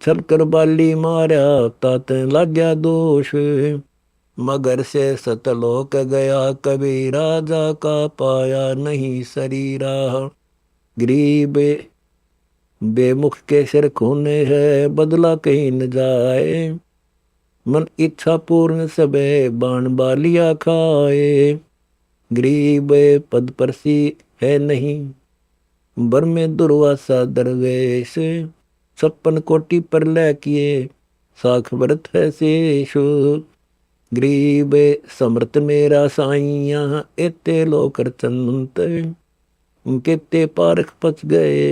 छल कर बाली मारा तात लग गया दोष। मगर से सतलोक गया कभी राजा का पाया नहीं शरीरा। गरीब बेमुख के सिर खूने है बदला कहीं न जाए। मन इच्छा पूर्ण सबे बाण बालिया खाए। गरीब पद परसी है नहीं बर में दुर्वासा दरवेश। 56 कोटि पर लै किए साख व्रत है शेष। गरीब समर्थ मेरा साइया एते लोकर चंत। केते पारख पच गए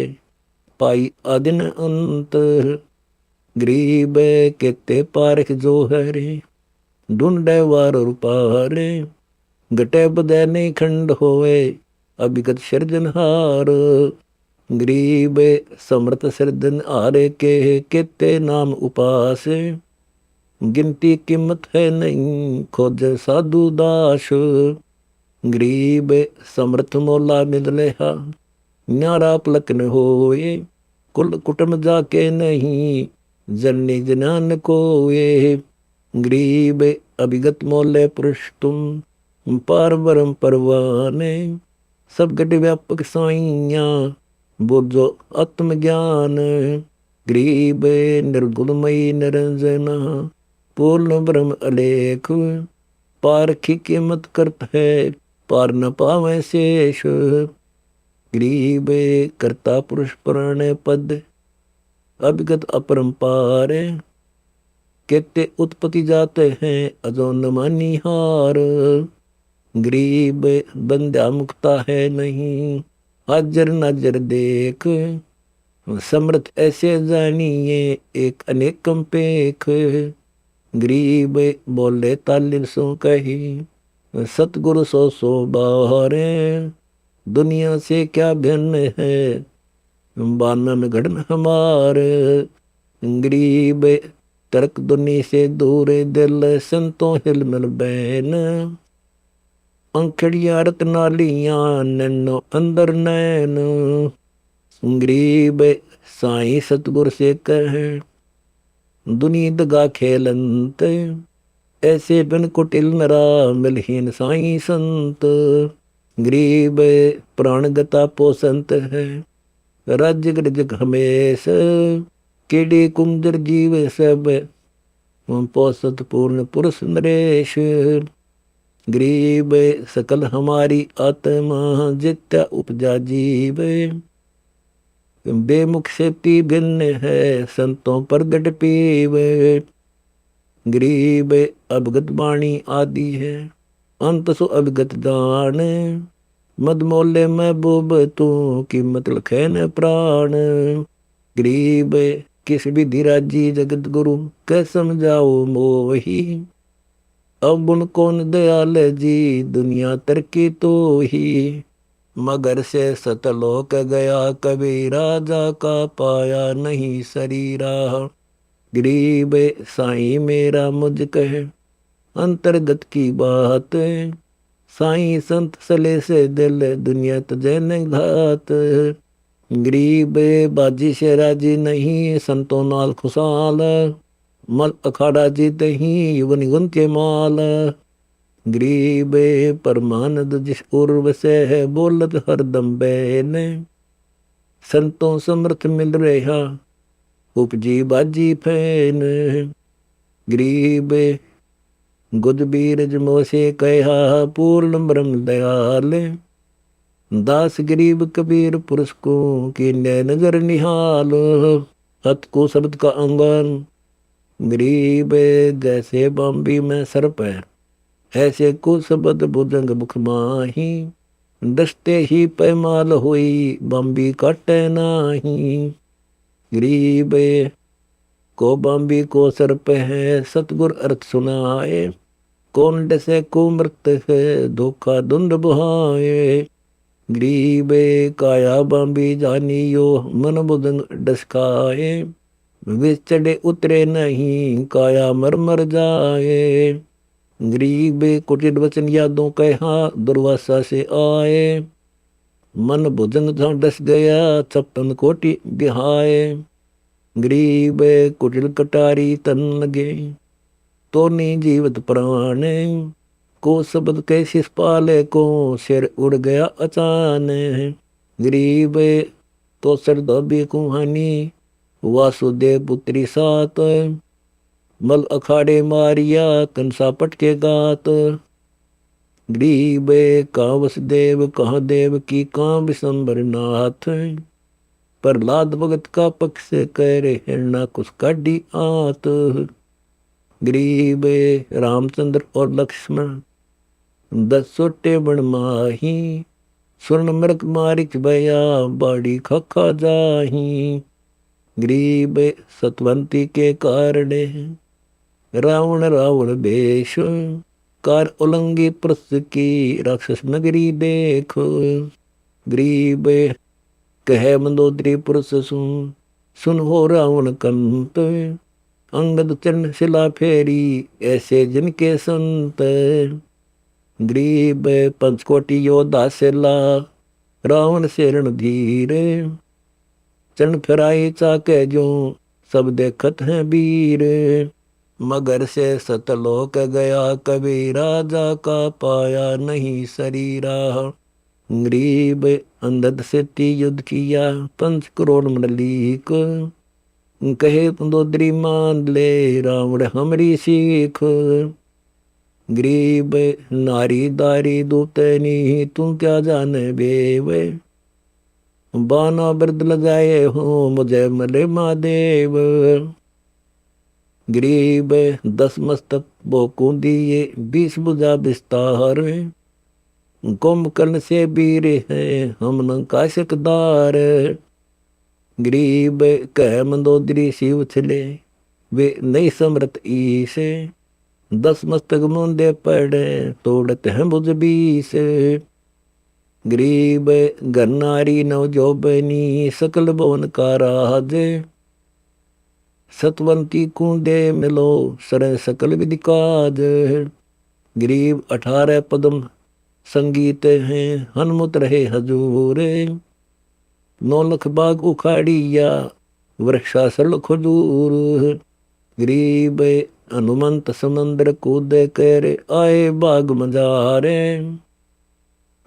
पाई आदिन अंत। गरीब केते पारख जो हरे ढूंढे वार रूपारे। घटे बदय नहीं खंड होवे अभिगत सिरजनहार। गरीब समर्थ सिरजन हारे के केते नाम उपास। गिनती कीमत है नहीं खोज साधु दास। गरीब समर्थ मोला मिल लेहा न्यारा पलक न होए। कुल कुटुम जाके नहीं जननी जनान कोए। गरीब अभिगत मोले पुरुष तुम पार ब्रह्म परवाने। सब गट व्यापक साइया बोझो आत्मज्ञान। गरीब निर्गुणमयी निरंजना पूर्ण ब्रह्म अलेख। पारखी कीमत करत है पार न पावे शेष। गरीब करता पुरुष पुराण पद अभिगत अपरंपार। केते उत्पत्ति जाते हैं अजो न मानी हार। गरीब बंध्या मुक्ता है नहीं हाजर नाजर देख। समर्थ ऐसे जानिए एक अनेकम पेख। गरीब बोले तालिन सो कही सतगुरु सो बाहरे। दुनिया से क्या भिन्न है बानन घड़न हमार। गरीब तर्क दुनी से दूर दिल संतों हिल मिल बैन। अंखड़िया रतनालियां नैनो अंदर नैन। गरीब साई सतगुर से कह दुनी दगा खेलंत। ऐसे बिन कुटिल नरा मिलहीन साई संत। गरीब प्राण गता पोसंत है राज्य गृज हमेश। केड़ी कुंदर जीव सब पोसत पूर्ण पुरुष नरेश। गरीब सकल हमारी आत्मा जित्या उपजा जीव। बेमुख से पी भिन्न है संतों प्रगट पीव। गरीब अवगत वाणी आदि है अंत सो अवगत दान। मद मोले महबूब तू कीमत लखे न प्राण। गरीब किस विधि राजी जगत गुरु कै समझाओ मोही। अब उन कौन दयाल जी दुनिया तरकी तो ही। मगर से सतलोक गया कभी राजा का पाया नहीं शरीरा। गरीब साईं मेरा मुझ कहे अंतर्गत की बात। साईं संत सले से दिल दुनिया तुझे न घात। गरीब बाजी से राजी नहीं संतों नाल खुशाल। मल अखाड़ा जीत ही युवन गुन के माल। गरीब परमानंद जिस उर्व से है बोलत हरदम बैन। संतों समर्थ मिल रहा उपजी बाजी फैन। गरीब गुद बीरज मोसे कहा पूर्ण ब्रह्म दयाल। दास गरीब कबीर पुरुष को की नजर निहाल। हत को शब्द का अंगन गरीब जैसे बम्बी में सर पैर। ऐसे को शब्द भुजंग मुख माही। दस्ते ही पैमाल हुई बम्बी काटे नाही। गरीब को बम्बी को सर पे है सतगुर अर्थ सुनाए। कौन डसे को मृत है धोखा धुंध बुहाए। गरीब काया बम्बी जानियो मन बुदंग डसकाए। वे चढ़े उतरे नहीं काया मर मर जाए। गरीब कुटिल वचन यादों कहा दुर्वासा से आए। मन भुजंग जहाँ डस गया 56 कोटि बिहाए। गरीब कुटिल कटारी तन लगे, तो नहीं जीवत प्राण, को शब्द कैसे पाले को सिर उड़ गया अचानक। गरीब तो सर दबी कुहानी, वासुदेव पुत्री सात, मल अखाड़े मारिया कंसा पटके गात। गरीब कहाँ वसुदेव कहाँ देव की कहाँ विशंबर नाथ, प्रहलाद भगत का पक्ष कह रहे ना कुछ काढ़ी आत। गरीब रामचंद्र और लक्ष्मण 10 छोटे बण माही, स्वर्ण मृग मारिच भया बाड़ी खखा जाही। गरीब सतवंती के कारण रावण रावण बेश, कार उलंगी प्रस की राक्षस नगरी देख। गरीब कहे मंदोदरी पुरुष सुन हो रावण कंत, अंगद चरण शिला फेरी ऐसे जिनके संत। गरीब पंचकोटि योद्धा सेला रावण से रणधीर, चरण फिराई चाके जो सब देखत हैं वीर। मगर से सतलोक गया कभी राजा का पाया नहीं शरीरा। गरीब अंधद से युद्ध किया 5 करोड़ मंडलीक, कहे मंदोदरी मान ले रावण हमरी सीख। गरीब नारी दारी दूतनी तू क्या जाने बेव, बाना बिरद लगाए हो मुझे मले महादेव। गरीब 10 मस्तक बोकू दिए 20 भुजा विस्तार, कुंभकर्ण से वीर है हम नंकाशकदार। गरीब कह मंदोदरी शिव छले वे नहीं समरत ईश, 10 मस्तक मुंदे पड़े तोड़त हैं भुज 20। गरीब घर नारी नव जोबनी सकल भवन का राज, सतवंती कुंडे मिलो सर सकल विधि काज। गरीब 18 पद्म संगीत हैं हनुमत रहे हजूर, 9 लख बाग उखाड़िया वृक्षासल खजूर। गरीब हनुमंत समंदर कूद कर आए बाग मजारे,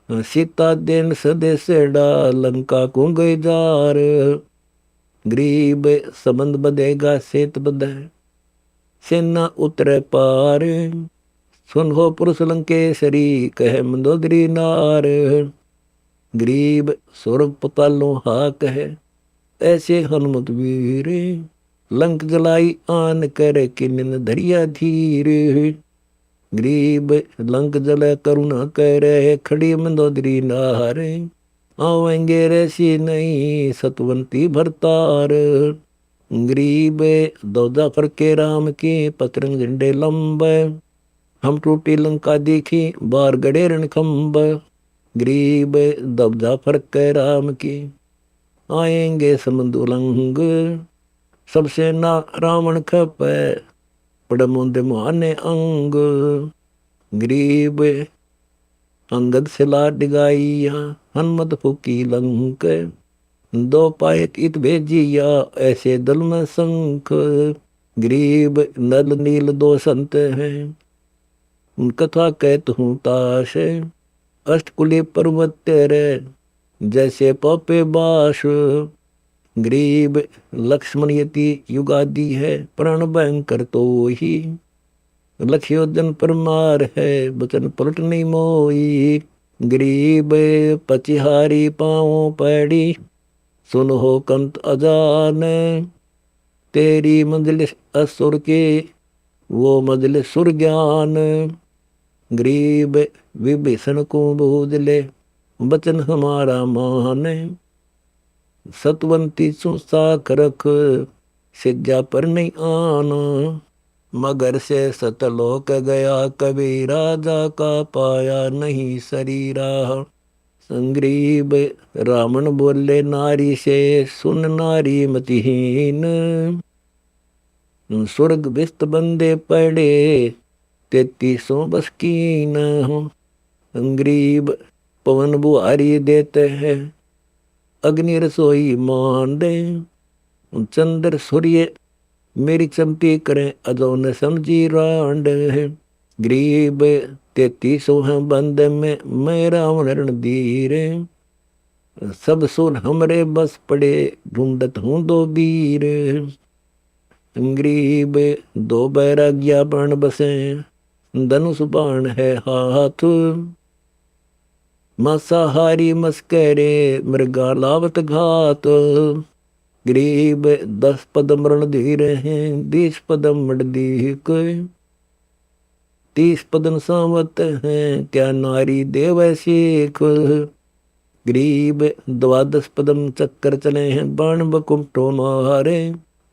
सीता देन सदेसेड़ा लंका को गए जार। गरीब संबंध बधेगा सेत बधे सेना उतरे पार, सुन हो पुरुष लंकेशरी कहे मंदोदरी नार। गरीब स्वर्ग पतालों हा कहे ऐसे हनुमत वीर, लंक जलाई आन करे किन्न धरिया धीर। गरीब लंक जल करुणा करे खड़ी मंदोदरी नार, आवेंगे रैसी नहीं सतवंती भरतार। गरीब दो जाफर के राम के पतरंग झंडे लंब, हम टूटी लंका देखी बार गड़े रणखंब। गरीब दब जाफर के राम की आएंगे समुद उलंग, सबसे ना रावण खपे पड़मुंद मुहाने अंग। गरीब अंगद से ला डिगाइया हनुमत फूकी लंक, 2 पायक इत भेजिया ऐसे दल में संख। गरीब नल नील 2 संत हैं कथा कहत हूँ ताश, अष्टकुली पर्वत तेरे जैसे पापे बाश। गरीब लक्ष्मण यति युगादि है प्राण भयंकर तो ही, लक्ष्योजन परमार है बचन पलट नहीं मोई। गरीब पचिहारी पाँव पैड़ी सुन हो कंत अजान, तेरी मंजिल असुर के वो मंजिल सुर ज्ञान। गरीब विभीषण को बूझ ले बचन हमारा मान, सतवंती सुसाख रख सिज्जा पर नहीं आना। मगर से सतलोक गया कभी राजा का पाया नहीं शरीरा। संग्रीब रावण बोले नारी से सुन नारी मतिहीन, स्वर्ग विस्त बंदे पड़े 33 बस कीन। संग्रीब पवन बुहारी देते हैं अग्नि रसोई मान दे, चंद्र सूर्य मेरी चमती करें अजो न समझी रांड। गरीब 33 हैं बंद में मैं रावण रणधीर। सब सुन हमरे बस पड़े ढूंढत हूँ दो वीर। गरीब 2 बैराग्या बाण बसे धनुष बाण है हाथ। मांसाहारी मस्करे मृगा लावत घात। गरीब 10 पदम रणधीर हैं 20 पदम मडदीक। 30 पदम सावत हैं क्या नारी देव शेख। गरीब 12 पदम चक्कर चले हैं बाण बकुमटो मारे।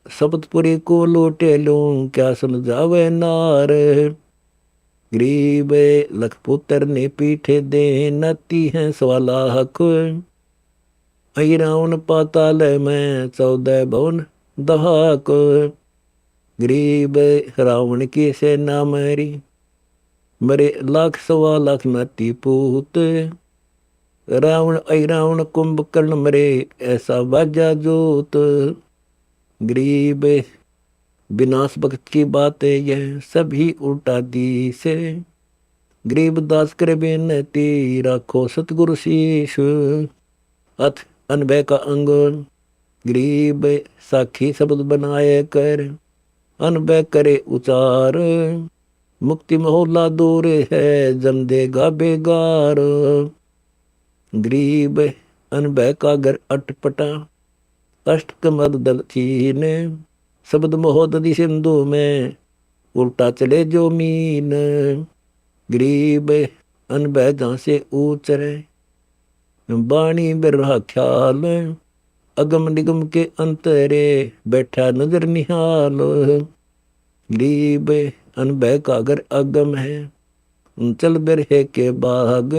शब्दपुरी को लोटे लूं क्या सुन जावे नार। गरीब लखपुत्र ने पीठे दे नती हैं 16 लाख। रावण पाताल में 14 भवन दहाक। गरीब रावण की सेना मेरी मरे 1 सवा लाख नती पूत। रावण रावण कुंभकर्ण मरे ऐसा बाजा जोत। गरीब विनाश भक्त की बात है यह सभी उल्टा दी से। गरीब दास करे बेनती राखो सतगुरु शीश। अथ अनभय का अंग गरीब साखी शब्द बनाए कर अनभय करे उचार। मुक्ति मोहल्ला दूर है जम देगा बेगार। गरीब अनभय का घर अटपटा अष्टकमद दल चीन। शब्द महोदधि सिंधु में उल्टा चले जो मीन। गरीब अनभय जहाँ से ऊचरे बाणी बिरहा ख्याल। अगम निगम के अंतरे बैठा नजर निहाल। गरीब अनभय का घर अगम है चल बिरहे के बाग।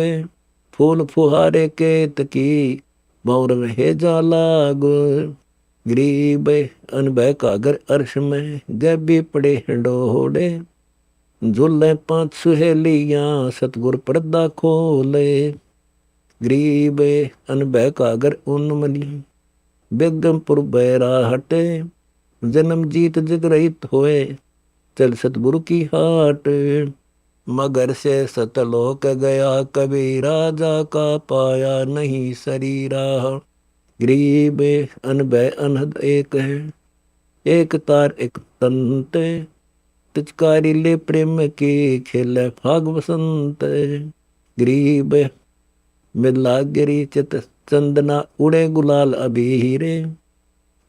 फूल फुहारे के तकी भौर रहे जा लाग। गरीब अनभय का घर अर्श में गैबी पड़े डोड़े। झूले 5 सुहेलियां सतगुर पर्दा खोले। गरीब अनभय का घर उन्मनी बेगमपुर बैरा हटे। जन्म जीत जग रहित होए चल सतगुरु की हाट। मगर से सतलोक गया कभी राजा का पाया नहीं शरीरा। गरीब अनभय अनहद एक है एक तार एक तंत। तिचकारी ले प्रेम की खेले फाग बसंत। गरीब मिला गिरी चित चंदना उड़े गुलाल अबीरे।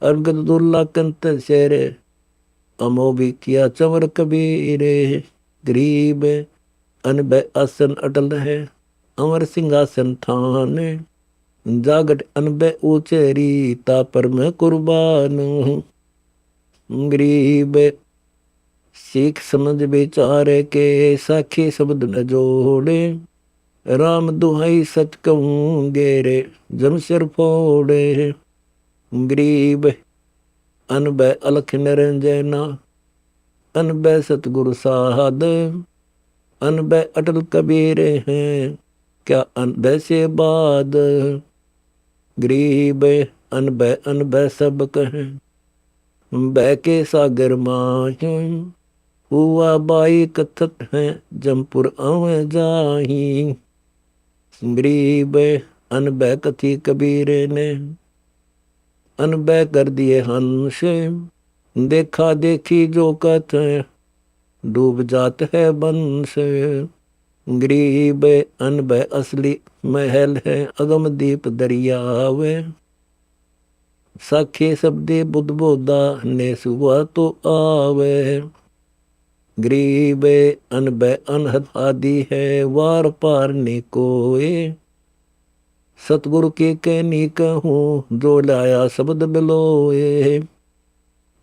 अर्गद दुल्ला कंत शेरे अमो भी किया चंवर कबीरे। गरीब अनभय आसन अटल है अमर सिंहासन ठान। जागट अनभय ऊंचेरी तापर में कुर्बान। गरीब सीख समझ विचारे के साखी शब्द न जोड़े। राम दुहाई सच कहूँ गेरे जमशर फोड़े। गरीब अनभय अलख निरंजना अनभय सतगुरु साध। अनभय अटल कबीर हैं क्या अनभय से बाद। गरीब अनभय अनभय सब कहें बह के सागर माही। हुआ बाई कथत है जमपुर आव जाही। गरीब अनभय कथी कबीर ने अनभय कर दिए हंस। देखा देखी जो कथ डूब जात है बंस। गरीब अनभय असली महल है अगम दीप दरियावे। साखे शब्दे बुद्ध बोधा ने सुबह तो आवे। गरीब अनभय अनहद आदि है वार पार ने कोए। सतगुरु के कहनी कहूँ जो लाया शब्द बिलोए।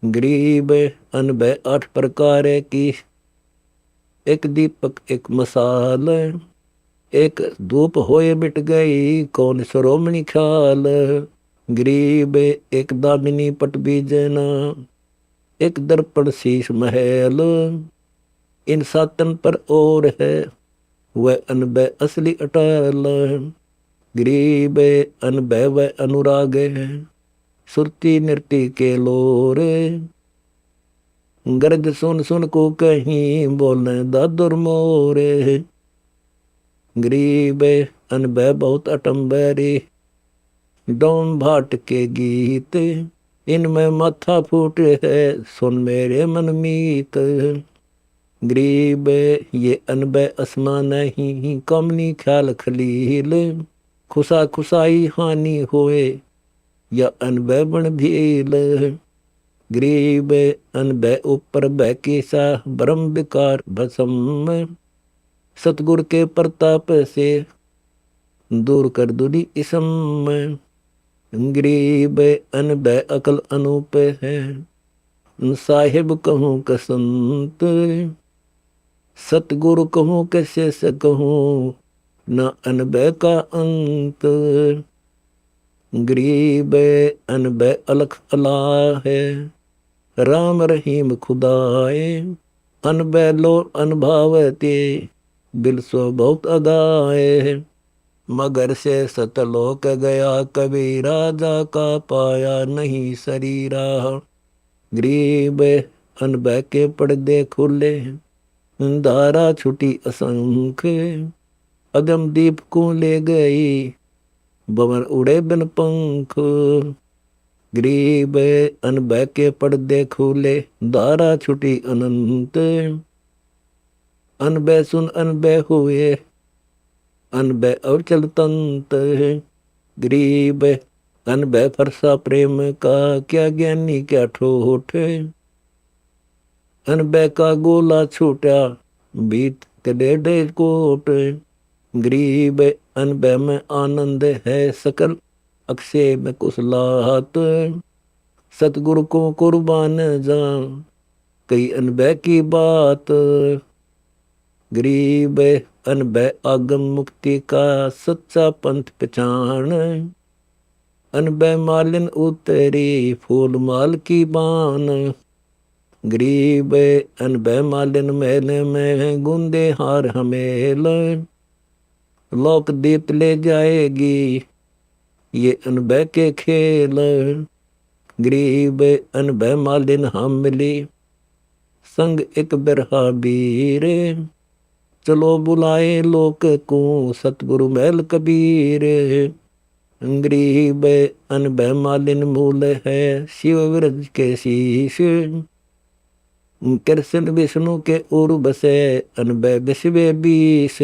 गरीब अनभय 8 प्रकार की एक दीपक एक मसाल। एक धूप होए मिट गई कौन श्रोमणी ख्याल। गरीब एक दामिनी पट बीजना एक दर्पण शीश महल। इन सातन पर और है वह अनभय असली अटल। गरीब अनभय वह अनुराग है सुरती नृत्य के लोरे, गरज सुन सुन को कहीं बोले दादुर मोरे। गरीब अनबह बहुत अटम्बरी, डोम भाट के गीत, इनमें माथा फूट है सुन मेरे मन मीत। गरीब ये अनबह असमा नहीं, कमनी ख्याल खलील, खुशा खुशाई हानि होए या अनबह बन भील। गरीब अनबह ऊपर बह के सा ब्रह्म विकार भसम, सतगुर के प्रताप से दूर कर दुरी इसम। गरीब अनबह अकल अनूप है, साहिब कहूँ कसंत, सतगुरु कहूँ कैसे से कहूँ न अनबह का अंत। गरीब अनबह अलख अला है, राम रहीम खुदाए, अनबह लो अनभावते, बिल सो बहुत अगाए। मगर से सतलोक गया कभी, राजा का पाया नहीं शरीरा। गरीब अनबह के पर्दे खुले, धारा छुटी असंख्य, अगम दीप को ले गई, बवर उड़े बिन पंख। गरीब अनबह के पर्दे खुले, धारा छुटी अनंत, अनबह सुन अनबह हुए, अनबह अवचल तंत। गरीब अनबह फरसा प्रेम का, क्या ज्ञानी क्या ठोठ, अनबह का गोला छूटा, बीत के डेढ़ कोट। गरीब अनबह में आनंद है सकल, अक्षय में कुशलाहत, सतगुरु को कुर्बान जा कई अनबह की बात। गरीब अनबह आगम मुक्ति का सच्चा पंथ पहचान, अनबह मालिन उतरी फूल माल की बान। गरीब अनबह मालिन महल में गुंदे हार हमेल, लोक दीप ले जाएगी ये अनबह के खेल। गरीब अनबह मालिन हम मिली, संग एक बिरहा बीर, चलो बुलाए लोक को सतगुरु महल कबीर। गरीब अनबह मालिन मूल है, शिव विरज के शीश, कृष्ण विष्णु के उर बसे, अनबह विश्व बीस।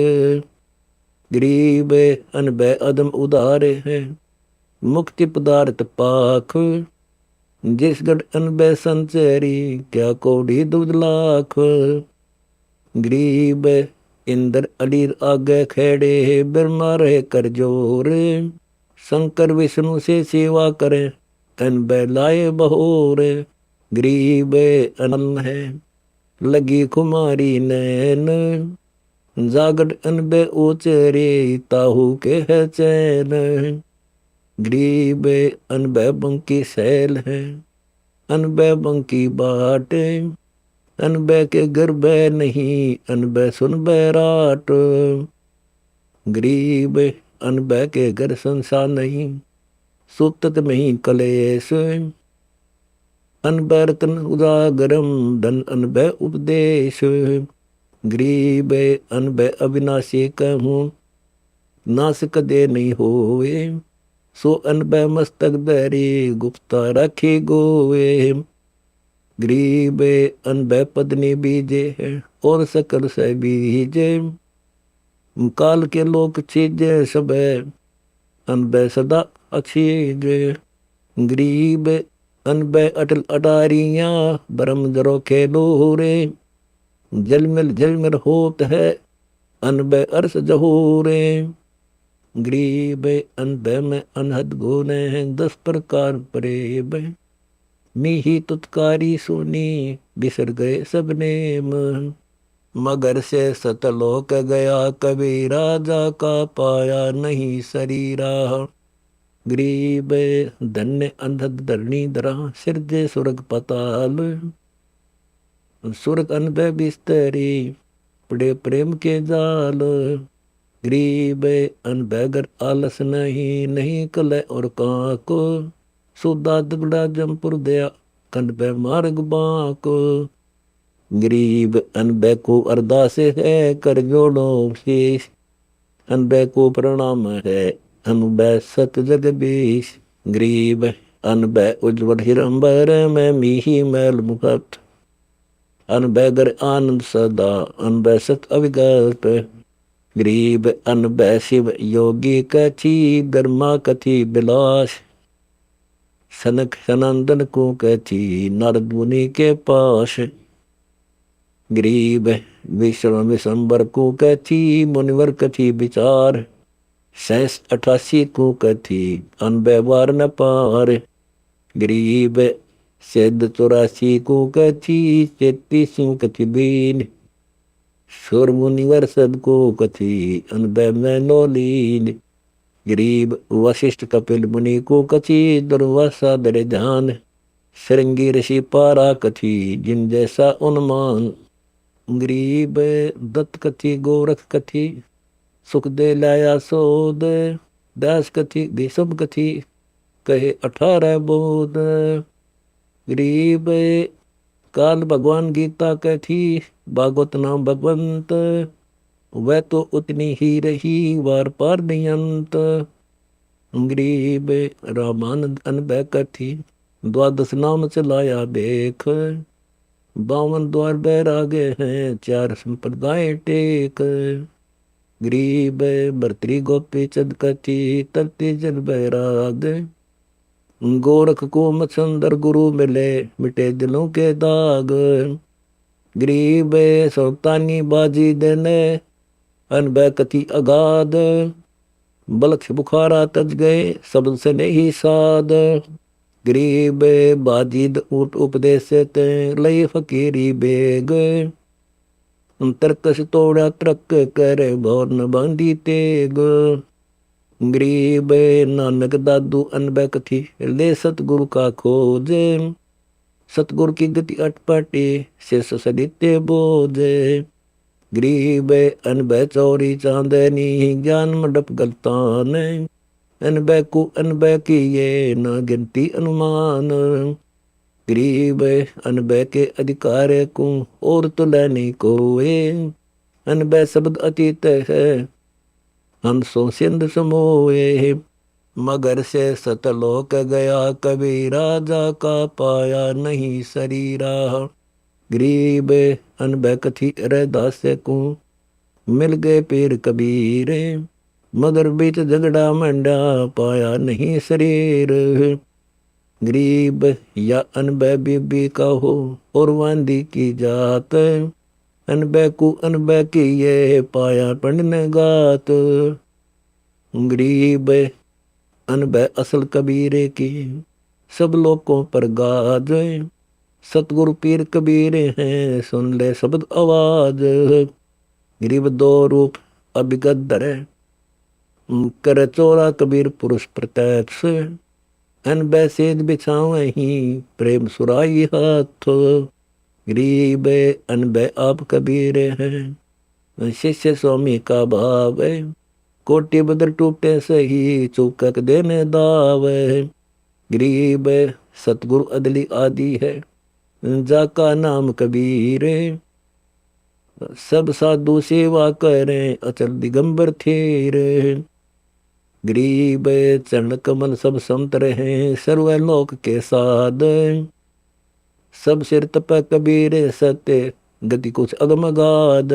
गरीब अनबह अदम उदार है, मुक्ति पदार्थ पाख, जिस गढ़ अनबह संचरी, क्या कौड़ी दूध लाख। गरीब इंद्र अलीर आगे खेड़े, ब्रह्मा रहे कर जोर, शंकर विष्णु से सेवा करे, अनबह लाए बहोर। गरीब अनल है लगी खुमारी नैन, जागट अनबह उचरे, ताहू के है चैन। गरीब अनबह बंकी सैल है, अनबह बंकी बाट, अनबह के गर्भ नहीं, अनबह सुन बैराट। गरीब अनबह के घर संसार नहीं, सुतत नहीं कलेश, अनबह रतन उदागरम, धन अनबह उपदेश। गरीब अनबह अविनाशी कहूँ, नाश कदे नहीं होवे, सो अनबह मस्तक धरी, गुप्ता रखी गोवे। गरीब अनबह पत्नी बीजे है, और सकल से बीजे, काल के लोक चीजे सब, अनबह सदा अक्षीज। गरीब अनबह अटल अटारियाँ, ब्रह्म जरो खेलो रे, झलमिल होत है, अनबह अर्श जहोरे। गरीब अनबह में अनहद गुण है, 10 प्रकार प्रेम, मिही तुतकारी सुनी, बिसर गए सब नेम। मगर से सतलोक गया कभी, राजा का पाया नहीं शरीरा। गरीब धन्य अंधद धरणी धरा, सिरजे सुरग पताल, सुरग अनबह बिस्तरी, पड़े प्रेम के जाल। गरीब अनबह गर आलस नहीं, नहीं कले और काको, ਸੋਦਾ ਦਗੜਾ ਜੰਪੁਰ ਦਿਆ ਅਨਬੈ ਮਾਰਗ ਬਾਕ। ਗਰੀਬ ਅਨਬੈ ਕੋ ਅਰਦਾਸ ਹੈ ਕਰ ਜੋੜੋ ਸ਼ੀਸ਼। ਅਨਬੈ ਕੋ ਪ੍ਰਣਾਮ ਹੈ ਅਨਬੈ ਸਤ ਜਗਦੀਸ਼। ਗਰੀਬ ਅਨਬੈ ਉਜਵਲ ਹਿਰੰਬਰ ਮੈਂ ਮੀਹੀ ਮੈਲ ਮੁਕਤ। ਅਨਬੈ ਗਰ ਆਨੰਦ ਸਦਾ ਅਨਬੈ ਸਤ ਅਵਿਗਤ। ਗਰੀਬ ਅਨਬੈ ਸ਼ਿਵ ਯੋਗੀ ਕਥੀ ਦਰਮਾ ਕਥੀ ਬਿਲਾਸ। सनक सनंदन को कहती नारद मुनि के पास। गरीब विश्व विशंबर को कहती मुनिवर कथी विचार। 88 को कहती अनव्यवहार न पार। गरीब सिद्ध 84 को कहती 33 कथी बीन। सुर मुनिवर सद को कथी अनभय में नो लीन। गरीब वशिष्ठ कपिल मुनि को कथी दुर्वासा दरे ध्यान। श्रृंगी ऋषि पारा कथी जिन जैसा उन्मान। गरीब दत्त कथी गोरख कथी सुख दे लाया सोद। दास कथी देशभ कथी कहे 18 बोध। गरीब काल भगवान गीता कथी भागवत नाम भगवंत। वह तो उतनी ही रही वार पार नहीं अंत। गरीब रामानंद अनबय कथी द्वादश नाम चलाया देख। 52 द्वार बैरागे हैं 4 संप्रदाय टेक। गरीब भर्तरी गोपी चंद कथी तरती जन बैराग। गोरख को मत्संदर गुरु मिले मिटे दिलों के दाग। गरीब सुल्तानी बाजी देने अनबय कथी अगाध। बलक्ष बुखारा तज गए शब्द से नहीं साध। गरीब बाजिद ऊट उपदेश ते लई फकीरी बेग। तरकस तोड़ा तरक करे भौर न बांधी तेग। गरीब नानक दादू अनबय कथी ले सतगुरु का खोज। सतगुरु की गति अटपटी शेष सदित्य बोझ। गरीब अनबय चौरी चांदनी ज्ञान मंडप गलतान। अनबय को अनबय की ये न गिनती अनुमान। गरीब अनबय के अधिकार को और तो लेनी कोए। अनबय शब्द अतीत है हंसों सिंध समोए। मगर से सतलोक गया कभी राजा का पाया नहीं शरीरा। गरीब अनबय कथी रैदास को मिल गए पीर कबीर। मगर बीच झगड़ा मंडा पाया नहीं शरीर। गरीब या अनबय बीबी का हो और वांदी की जात। अनबय को अनबय की ये पाया पढ़ने गात। गरीब अनबय असल कबीरे की सब लोगों पर गाज। सतगुरु पीर कबीर हैं सुन ले शब्द आवाज। गरीब 2 रूप अभिगत धरे कर चोरा कबीर पुरुष प्रत्यक्ष। अनबय सेज बिछावे ही प्रेम सुराई हाथ। गरीब अनबय आप कबीर हैं शिष्य स्वामी का भाव। कोटि बदर टूटे सही चूकक देने दाव। गरीब सतगुरु अदली आदि है जाका नाम कबीर। सब साधु सेवा करें अचल दिगंबर थेर। गरीब चरण कमल सब संत रहे सर्वलोक के साध। सब सिर तप कबीर सत्य गति कुछ अगमगाध।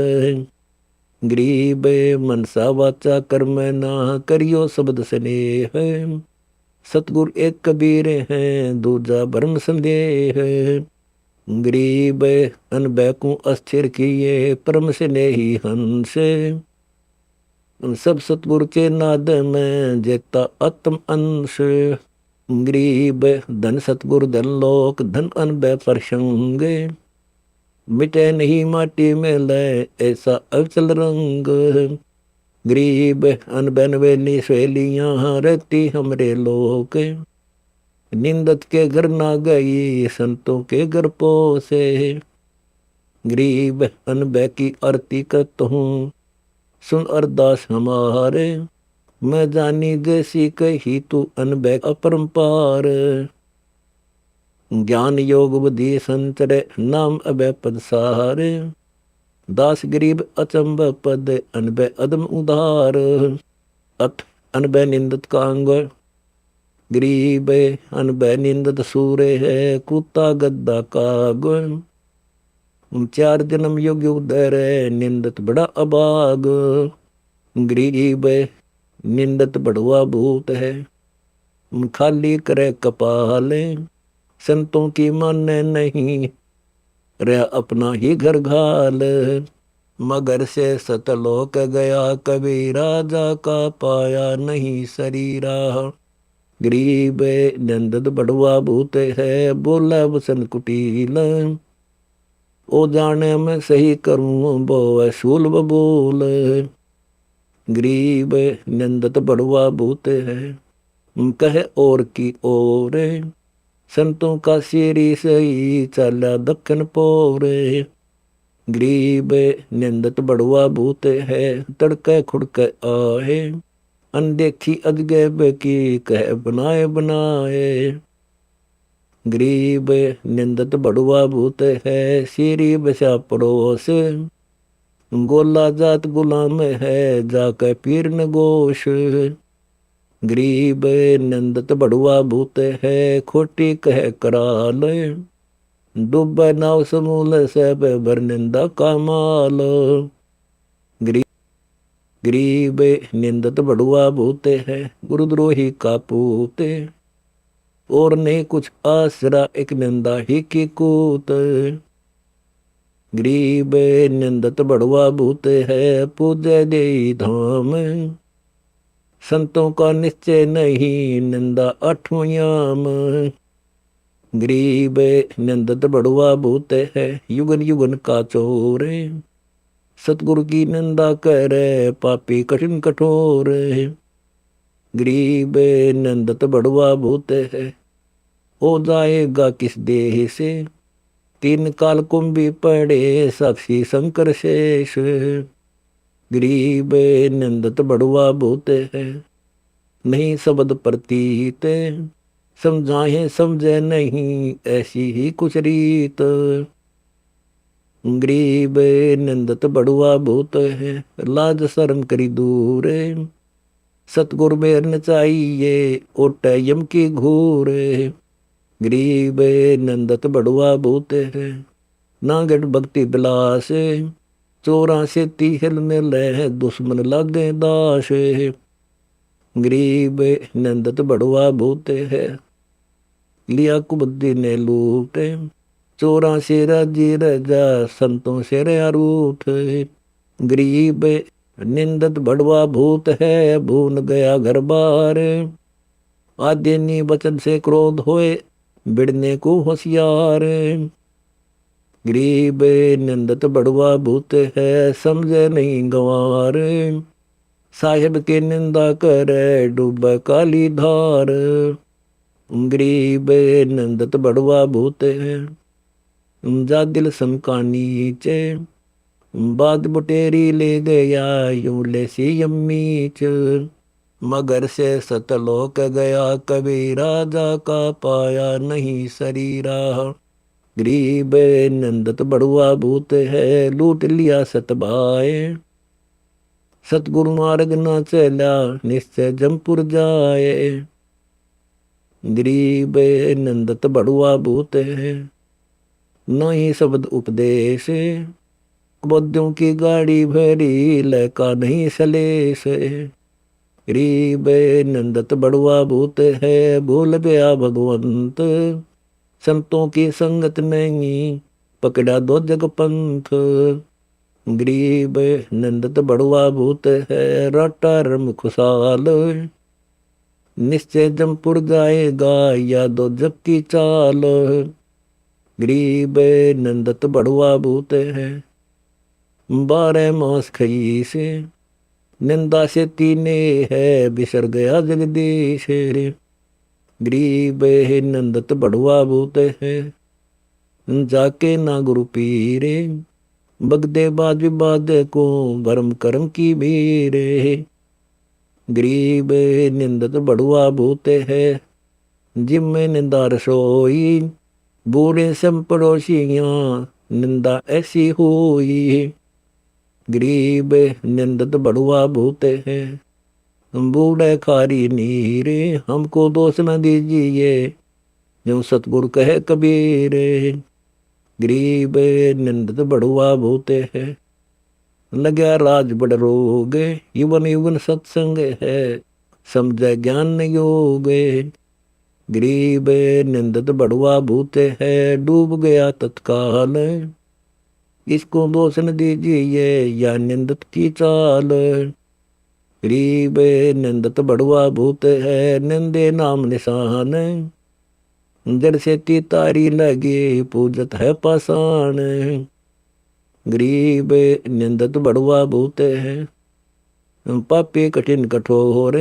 गरीब मनसा वाचा कर्म ना करियो शब्द स्नेह। सतगुरु एक कबीर हैं दूजा भरम संदेह। गरीब अनबय को अस्थिर किए परम से नहीं हंस। सब सतगुरु के नाद में जेता आत्म अंश। गरीब धन सतगुरु धन लोक धन अनबय प्रसंग। मिटे नहीं माटी में लय ऐसा अचल रंग। गरीब अनबय नवेली सहेलियाँ रहती हमरे लोक। निंदत के घर ना गई संतों के घर पोसे। गरीब अनबय की आरती करत हूँ सुन अरदास हमारे। मैं जानी जैसी कही तू अनबय अपरंपार। ज्ञान योग बुद्धि संचरे नाम अभय पद सहारे। दास गरीब अचंब पद अनभय अदम उधार। अथ अनभय निंदत कांग गरीब अनभय निंदत सूरे है कुत्ता गद्दा काग। चार जन्म युग उदर निंदत बड़ा अभाग। गरीब निंदत बड़वा भूत है खाली करे कपाल। संतों की माने नहीं रह अपना ही घर घाल। मगर से सतलोक गया कभी राजा का पाया नहीं शरीरा। गरीब निंदत बड़वा भूत है बोला वसन कुटील। ओ जाने मैं सही करूं बो शूल बबूल। गरीब निंदत बड़वा भूत है कहे और की ओर। संतों का शेरी सही चला दक्षिण पोरे। गरीब निंदत बड़वा भूत है तड़के खुड़के आए। अनदेखी अजगैब की कह बनाए बनाए। गरीब निंदत बड़वा भूत है शेरी बसा पड़ोस। गोला जात गुलाम है जाके पीर न गोश। गरीब निंदत बड़वा भूत है खोटी कह कराल। डूब नाव समूल सब भर निंदा का माल। गरीब निंदत बड़वा भूत है गुरुद्रोही का पूत। और नहीं कुछ आसरा एक निंदा ही की कूत। गरीब निंदत बड़वा भूत है पूजे दे धाम। संतों का निश्चय नहीं निंदा अठवयाम। गरीब निंदत बड़वा भूत है युगन युगन का चोर। सतगुरु की निंदा करे पापी कठिन कठोर। गरीब निंदत बड़वा भूत है हो जाएगा किस देह से। तीन काल कुंभी पड़े साक्षी शंकर शेष। गरीब निंदत बड़वा भूत है नहीं शब्द प्रतीत। समझाए समझे नहीं ऐसी ही कुछ रीत। गरीब निंदत बड़वा भूत है लाज शर्म करी दूर। सतगुरु में नचाइए ओट यम की घूर। गरीब निंदत बड़वा भूत है नागट भक्ति बिलास। चोरा से तीहल में लह दुश्मन लागे दास। गरीब निंदत बड़वा भूत है लिया कुबुद्धि ने लूट। चोरा से राजी रजा संतों से रूठ। गरीब निंदत बड़वा भूत है भून गया घर बार। आद्यनी वचन से क्रोध होए बिड़ने को होशियार। गरीब निंदत बड़वा भूत है समझे नहीं गंवार। साहेब के निंदा करे डूब काली धार। गरीब निंदत बड़वा भूत है जा दिल समका नीचे। बाद बुटेरी ले गया यूं ले सी यमीच। मगर से सतलोक गया कभी राजा का पाया नहीं शरीरा। गरीब निंदत बड़वा भूत है लूट लिया सतभाए। सतगुरु मार्ग न चला निश्चय जमपुर जाए। गरीब निंदत बड़वा भूत है नहीं शब्द उपदेश। बुद्धियों की गाड़ी भरी लका नहीं सलेश। गरीब निंदत बड़वा भूत है भूल गया भगवंत। संतों की संगत नहीं पकड़ा दो जग पंथ। गरीब निंदत बड़वा भूत है राटा रम खुशाल। निश्चय जमपुर जाएगा या दो जग की चाल। गरीब निंदत बड़वा भूत है 12 मास खई से। निंदा से तीने है बिसर गया जगदीश। गरीब निंदत बड़वा भूत है जाके ना गुरु पीरे। बगदे बाद विवाद को भरम कर्म की भीरे। गरीब निंदत बड़वा भूत है जिम में निंदा रसोई। बूढ़े सम पड़ोसियाँ निंदा ऐसी हुई, गरीब निंदत बड़ुआ भूत है, बूढ़े खारी नीरे, हमको दोष न दीजिए, जो सतगुरु कहे कबीर, गरीब निंदत बड़ुआ भूत है, लग्या राज बड़ रोग, युवन युवन सत्संग है, समझे ज्ञान योग, गरीब निंदत बड़ुआ भूत है, डूब गया तत्काल, इसको दोष न दीजिए या निंदत की चाल, गरीब निंदत बड़ुआ भूत है, निंदे नाम निशान, जड़ से तीतारी लगे पूजत है पाषाण, गरीब निंदत बड़ुआ भूत है, पापी कठिन कठोर,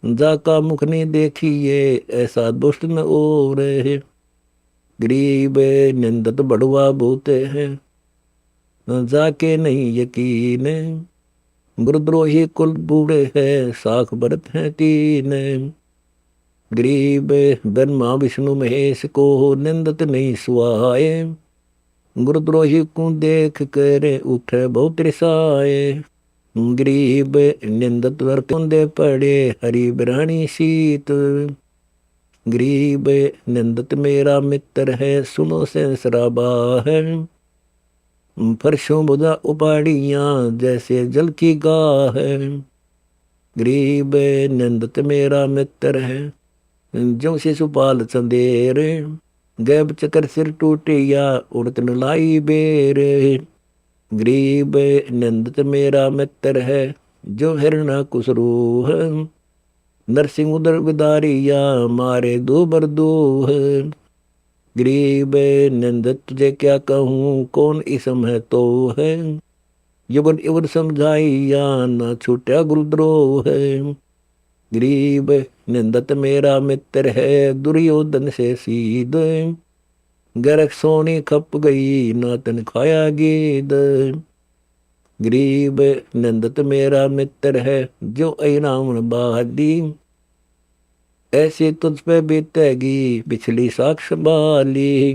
जाका मुख नहीं देखिए ऐसा दुष्ट न और, गरीब निंदत बड़ुआ भूत है, जाके नहीं यकीन, गुरुद्रोही कुल बूढ़े है, साख भरत है तीन, गरीब ब्रह्मा विष्णु महेश को निंदत नहीं सुहाए, गुरुद्रोही को देख कर उठे बहुत रिसाए, गरीब निंदत वर्तुंदे पड़े हरि बिरानी शीत, गरीब निंदत मेरा मित्र है, सुनो सेंसराबा है, फर्शों बुझा उपाड़ियाँ जैसे जल की गाह है, गरीब निंदत मेरा मित्र है, जो शिशुपाल चंदेर, गैब चकर सिर टूटिया उड़त न लाई बेर, गरीब निंदत मेरा मित्र है, जो हिरणा कुसरूह, नरसिंह उदर विदारिया मारे दो बरदूह, गरीब निंदत तुझे क्या कहूँ कौन इसम है तो है, युवन युवन समझाइया न छूटा गुरुद्रोह है, गरीब निंदत मेरा मित्र है, दुर्योधन से सीध, गरक सोनी खप गई ना तन खाया गीद, गरीब निंदत मेरा मित्र है, जो ऐराम बादी, ऐसे तुझ पे बीतेगी पिछली साक्ष बाली,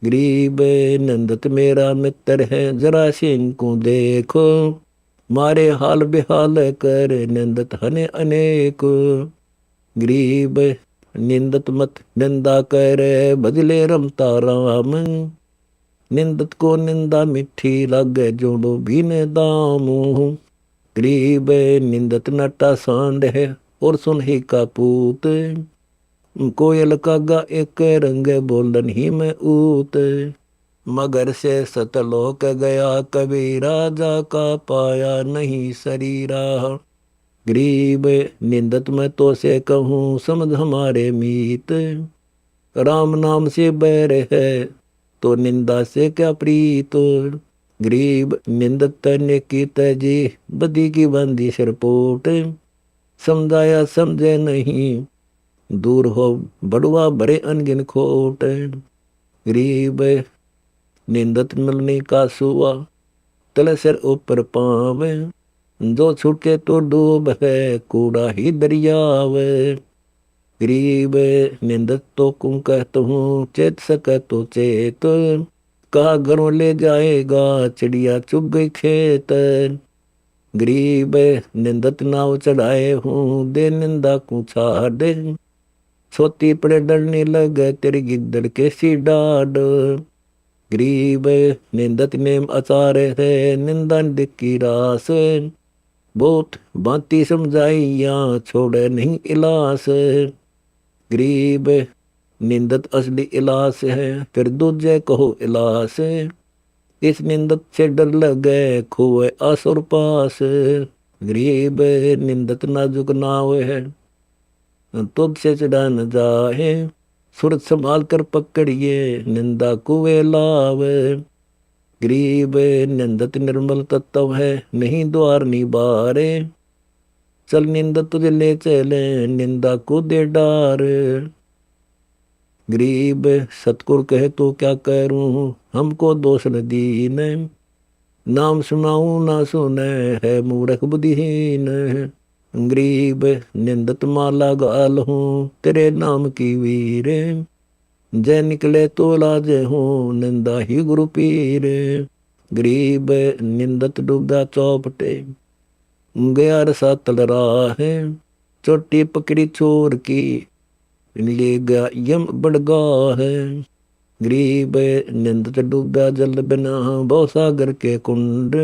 गरीब निंदत मेरा मित्र है, जरा से इनको देखो, मारे हाल बेहाल कर निंदत हने अनेक, गरीब निंदत मत निंदा कर बदले रमता राम, निंदत को निंदा मिठी लागे जोड़ो भी ने दाम, गरीब निंदत नटा सांड है और सुन ही का पूत, कोयल का गा एक रंग बोलन ही में ऊत, मगर से सतलोक गया कबीरा, जा का पाया नहीं शरीरा, गरीब निंदत में तो से कहूँ समझ हमारे मीत, राम नाम से बैर है तो निंदा से क्या प्रीत, गरीब निंदत ने की तजी बदी की बंदी सिरपोट, समझाया समझे नहीं दूर हो बड़ुआ भरे अनगिन खोट, गरीब निंदत मिलने का सुआ तले सिर ऊपर पाव, जो छूटे तो डूब है कूड़ा ही दरियाव, गरीब निंदत तो कुम कहत हूँ चेत सके तो चेत, कहा घरों ले जाएगा चिड़िया चुग गई खेत, गरीब निंदत नाव चढ़ाए हूँ दे निंदा को छाड़ दे, सोती पड़े डरने लगे तेरी गिद्दड़ के सी डाड, गरीब निंदत नेम आचार है निंदा दिखी रास, बहुत भांति समझाइया छोड़े नहीं इलास, गरीब निंदत असली इलास है फिर दूजे कहो इलास, इस निंदत से डर लगे खोए आसुर पास, गरीब निंदत नाजुक नाव है तुझ से चढ़ा न जाए, सूरत संभाल कर पकड़िए निंदा कुए लाव, गरीब निंदत निर्मल तत्व है नहीं द्वार निबारे, चल निंदत तुझे ले चले निंदा को दे डार, गरीब सतगुरु कहे तो क्या करूं हमको दोष न दीन, नाम सुनाऊं ना सुने है मूर्ख बुद्धिहीन, गरीब निंदत माला गाल हूँ तेरे नाम की वीर, जय निकले तो लाज हो, निंदा ही गुरु पीर। गरीब निंदत डूबदा चौपटे, गया रसा तल राह। चोटी पकड़ी चोर की, ले गया यम बड़गाह। गरीब निंदत डूबदा जल बिना, भव सागर के कुंड।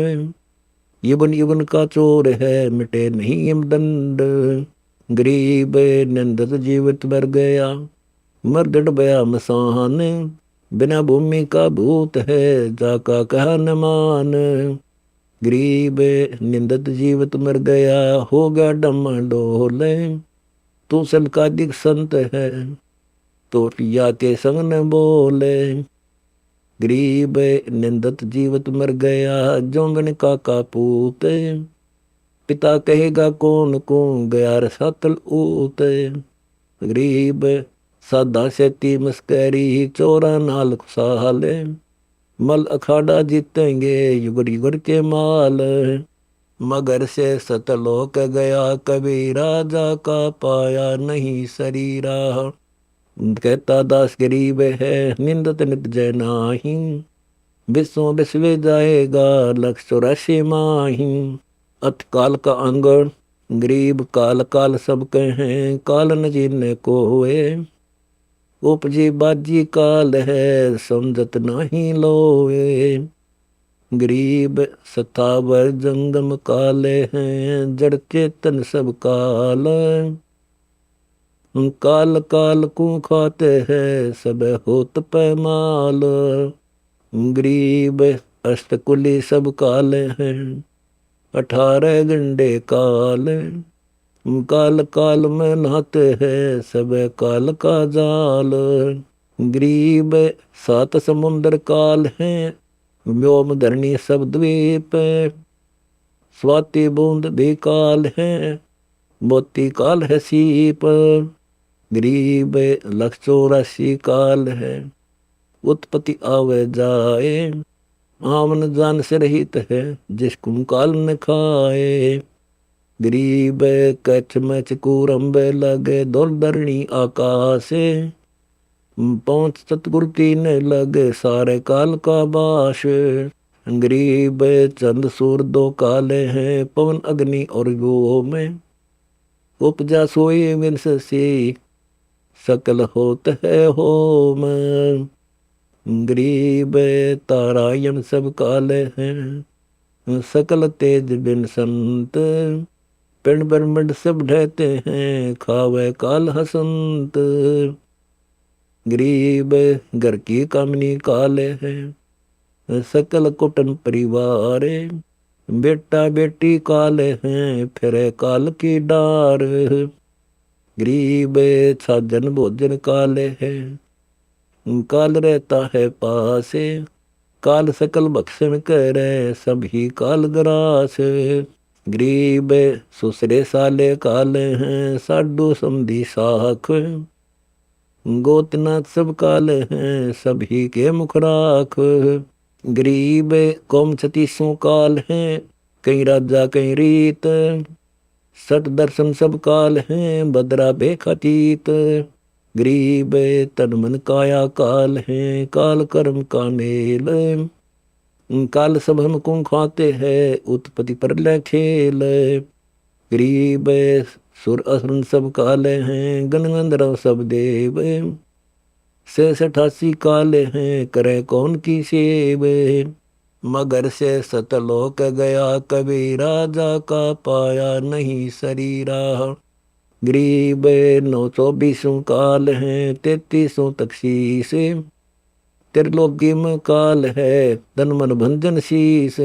युवन युवन का चोर है, मिटे नहीं यमदंड। गरीब निंदत जीवित मर गया, मर डूबया मसान। बिना भूमि का भूत है, जाका कहा न मान। गरीब निंदत जीवित मर गया, हो गया डमाडोल। तू सनकादिक संत है, तो या के संग न बोले। गरीब निंदत जीवित मर गया, जोंगन का पूत। पिता कहेगा कौन को, गया रसातल ऊत। गरीब साधा सेती मस्करी, चोरा नाल खुशहाल। मल अखाड़ा जीतेंगे, युगर युगर के माल। मगर से सतलोक गया कबीरा, राजा का पाया नहीं शरीरा। कहता दास गरीब है, निंदत नित जय नाही। विश्व विश्व जाएगा, 184 माही। अत काल का अंग, गरीब काल काल सब कहें। काल न जीने को हुए, उपजी बाजी काल है, समझत नहीं लोए। गरीब सतावर जंगम काले हैं, जड़ चेतन सब काल। काल काल को खाते हैं, सब होत पैमाल। गरीब अष्टकुली सब काले हैं, 18 गंडे काल। काल काल में नहाते हैं, सब काल का जाल। गरीब 7 समुंदर काल हैं, व्योम धरणी सब द्वीप। स्वाति बूंद भी काल है, मोती काल है सीप। गरीब 184 काल है, उत्पत्ति आवे जाए। आवन जान से रहित है, जिसको काल न खाए। गरीब कच्छ में चकूरम्बे लगे, दौल धरणी आकाश। 5 सतगुरु 3 लगे, सारे काल का बाश। गरीब चंद सूर 2 काले हैं, पवन अग्नि और व्योम में। उपजा सोई विंस सी, सकल होत है होम। गरीब तारायण सब काले हैं, सकल तेज बिन संत। पिंड ब्रह्मंड सब ढहते हैं, खावे काल हसंत। गरीब घर की कामनी काले हैं, सकल कुटुंब परिवार। बेटा बेटी काले हैं, फिरे काल की डार। गरीब साजन भोजन काले हैं, काल रहता है पास। काल सकल भक्षण करे, सभी काल ग्रास। गरीब सुसरे साले काले हैं, साडू समधी साख। गोतनाथ सब काले हैं, सभी के मुख राख। गरीब कौम 36 काल हैं, कहीं राजा कहीं रीत। 60 दर्शन सब काल हैं, बदरा बेखतीत। गरीब तन मन काया काल हैं, काल कर्म का मेल। काल सब हमको खाते हैं, उत्पत्ति प्रलय खेल। गरीब सुर असुर सब काले हैं, गण गंधर्व सब देव। 86 काले हैं, करे कौन की सेव। मगर से सतलोक गया कबीरा, राजा का पाया नहीं शरीरा। गरीब 924 काल हैं, 33 तकसीस। त्रिलोकी में काल है, तन मन भंजन शीस।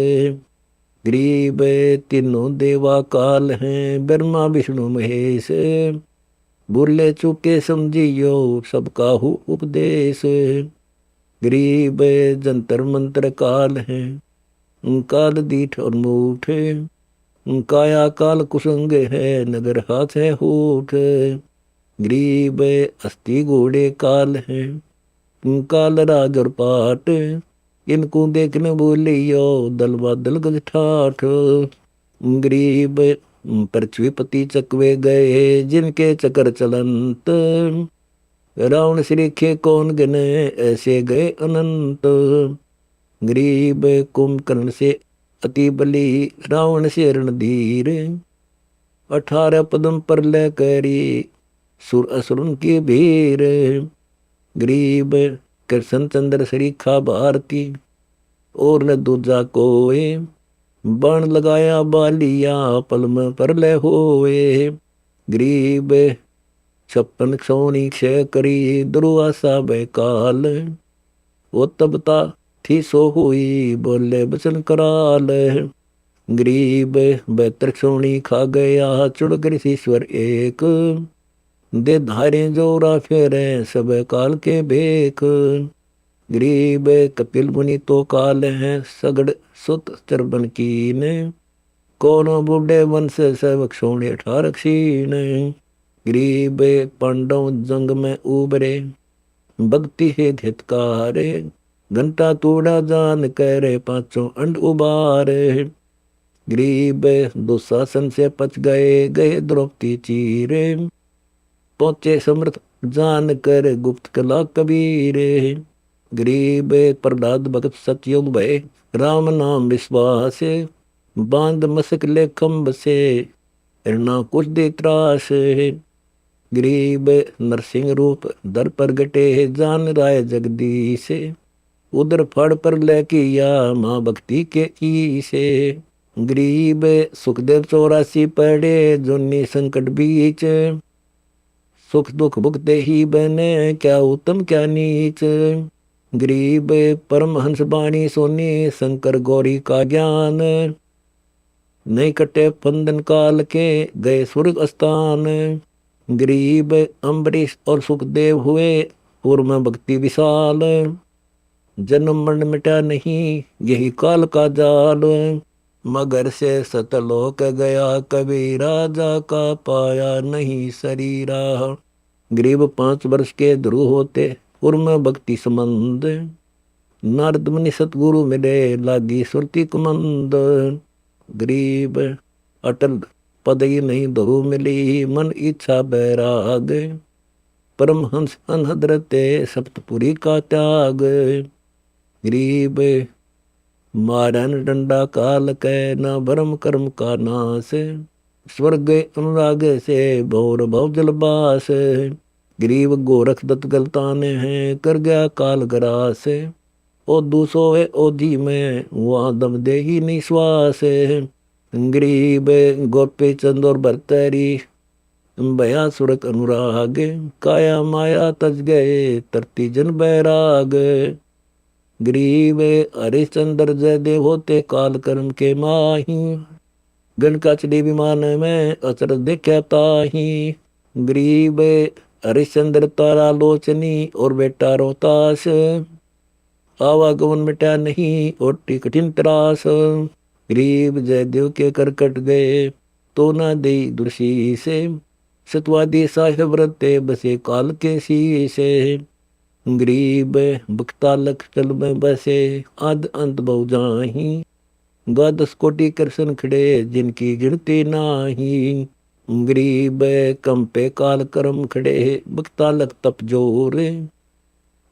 गरीब तीनों देवा काल हैं, ब्रह्मा विष्णु महेश। बोले चुके समझियो, सबका हो उपदेश। गरीब जंतर मंत्र काल है, काल दीठ और मूठ। काया काल कुसंग है, नगर हाथ है होठ। गरीब अस्थि घोड़े काल है, काल राज और पाट। इनको देखने बोलियो, दल बादल गज ठाठ। गरीब पृथ्वीपति चकवे गए, जिनके चक्र चलंत। रावण श्रीखे कौन गिने, ऐसे गए अनंत। गरीब कुंभकर्ण से अति बली, रावण से रणधीर। 18 पदम पर ले करी, सुर असुरन की भीर। गरीब कृष्ण चंद्र श्रीखा भारती, और न दूजा कोए। बाण लगाया बालिया, पल में परलय होए। गरीब 56 सोनी क्षय करी, दुर्वासा बैकाल। वो तबता थी सो हुई, बोले बचन कराल। गरीब 72 सोनी खा गया, चुड़ ईश्वर एक। दे धारे जोरा फेरे, सब काल के बेक। गरीब कपिल मुनि तो काल है, सगड़ सुत चरबन कीन। कोनो बूढ़े वंश सेवक सोने 18 क्षीण। गरीब पांडव जंग में उबरे, भक्ति है धितकारे। घंटा तोड़ा जान करे, पांचों अंड उबारे। गरीब दुशासन से पच गए, गए द्रौपदी चीरे। पहुंचे समर्थ जान कर, गुप्त कला कबीरे। गरीब प्रहलाद भगत सतयुग भय, राम नाम विश्वास। बांध मसक ले खम्ब से, ना कुछ दे त्रास। गरीब नरसिंह रूप दर पर गटे, जान राय जगदीश। उधर फड़ पर ले किया, माँ भक्ति के ईसे। गरीब सुखदेव 84 पड़े, जोनी संकट बीच। सुख दुख भुगते ही बने, क्या उत्तम क्या नीच। गरीब परमहंस बाणी सोनी, शंकर गौरी का ज्ञान। नहीं कटे फंदन काल के, गए स्वर्ग स्थान। गरीब अम्बरीश और सुखदेव हुए, पूर्व में भक्ति विशाल। जन्म मरण मिटा नहीं, यही काल का जाल। मगर से सतलोक गया, कभी राजा का पाया नहीं शरीरा। गरीब 5 वर्ष के ध्रुव होते, पूर्व में भक्ति संबंध। नारद मुनि सतगुरु मिले, लागी सुरती कुमंद। गरीब अटल पद ही नहीं धरु मिली, मन इच्छा बैराग। परमहंस अनहद रते, सप्तपुरी का त्याग। गरीब मारन डंडा काल कै, न भरम कर्म का नाश। स्वर्ग अनुराग से, भौर भव जलबास। गरीब गोरख दत्त गलताने हैं, कर गया काल ग्रास। ओ दूसो है ओधी में, वहाँ दम दे ही निश्वास। गरीब गोपी चंद और भरतरी, भया सुरक अनुराग। काया माया तज गए, तरती जन बैराग। गरीब हरिश्चंद्र जयदेव होते, काल कर्म के माही। गणकाचली विमान में, अचरज देखा ताही। गरीब हरिश्चंद्र तारा लोचनी, और बेटा रोहतास। आवागमन मिटा नहीं, ओटी कठिन त्रास। गरीब जयदेव के कर कट गए, तो न दे दुर्शी से। सतवादी साहेब व्रते, बसे काल के शीशे। गरीब भक्ता लख चल में बसे, आद अंत बहु जाही। 12 कोटि कृष्ण खड़े, जिनकी गिनती नाही। गरीब कंपे काल कर्म खड़े, भक्ता लख तप जोर।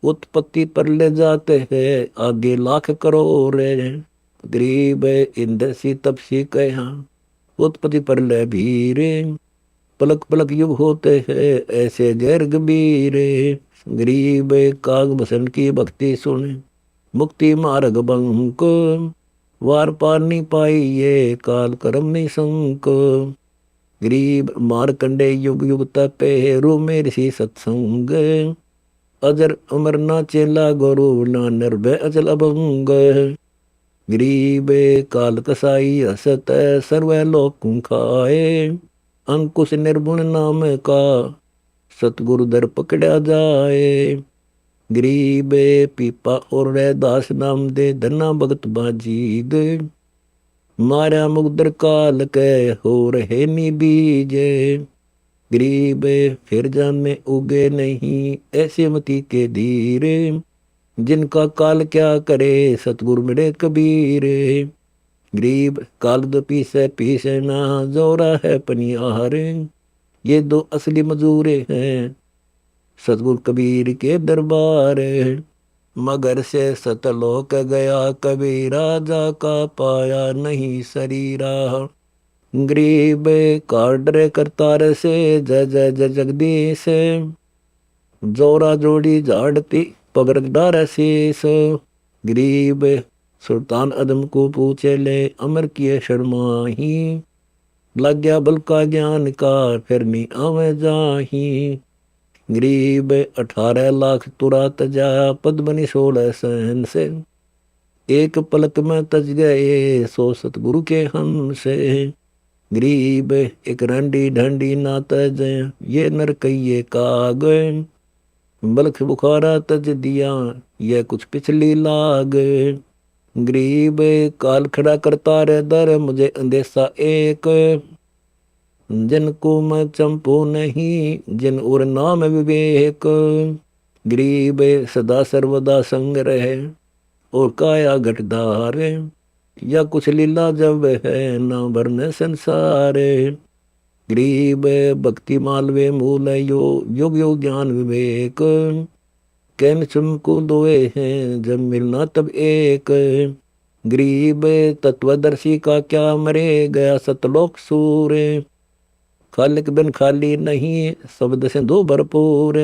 उत्पत्ति पर ले जाते हैं, आगे लाख करोड़। गरीब इंद्र सी तपसी कहा, उत्पत्ति पर ले भीरे। पलक पलक युग होते हैं, ऐसे गैर गंभीरे। गरीब काग भसन की भक्ति सुन, मुक्ति मार्ग बंक। वार पार नहीं पाई, ये काल कर्म नहीं संक। गरीब मारकंडे युग युग तपे, रो में ऋषि सत्संग। अजर अमर ना चेला गुरु, ना निर्भय अचल अभंग। गरीब काल कसाई हसत, सर्व लोक खाए। अंकुश निर्गुण नाम का, सतगुरु दर पकड़ा जाए। गरीब पीपा और दास नाम दे, धना भगत बाजीद। मारा मुगदर काल के, हो रहे नी बीज। गरीब फिर जान में उगे नहीं, ऐसे मती के धीरे। जिनका काल क्या करे, सतगुरु मिले कबीर। गरीब काल दो पीसे ना, जोरा है पनिहार। ये 2 असली मजूरे हैं, सतगुरु कबीर के दरबार। मगर से सतलोक गया कबीरा, जाका पाया नहीं शरीरा। गरीब काडरे करतार से, जय जय जय जगदीश। जोरा जोड़ी झाड़ती पगड़ डार शीस। गरीब सुल्तान अदम को पूछे ले, अमर किए शर्माही। लग गया बल का ज्ञान का, फिर नहीं आवे जाही। गरीब 18 लाख तुरा तजाया, पद बनी 16 सहन से। एक पलक में तज गए 100 सतगुरु के हम से। गरीब एक रंडी ढंडी ना तज, ये नर कहिए काग। बल्ख बुखारा तज दिया, यह कुछ पिछली लाग। गरीब काल खड़ा करता रे दर, मुझे अंदेशा एक। जिनको मैं चंपू नहीं, जिन और नाम विवेक। गरीब सदा सर्वदा संग रहे, और काया घटदार। या कुछ लीला जब है, ना भरने संसार। गरीब भक्ति मालवे मूल यो, योग योग ज्ञान विवेक। कैन चमको दोए हैं, जब मिलना तब एक। गरीब तत्वदर्शी का क्या मरे, गया सतलोक सूर। खालिक बिन खाली नहीं, शब्द से दो भरपूर।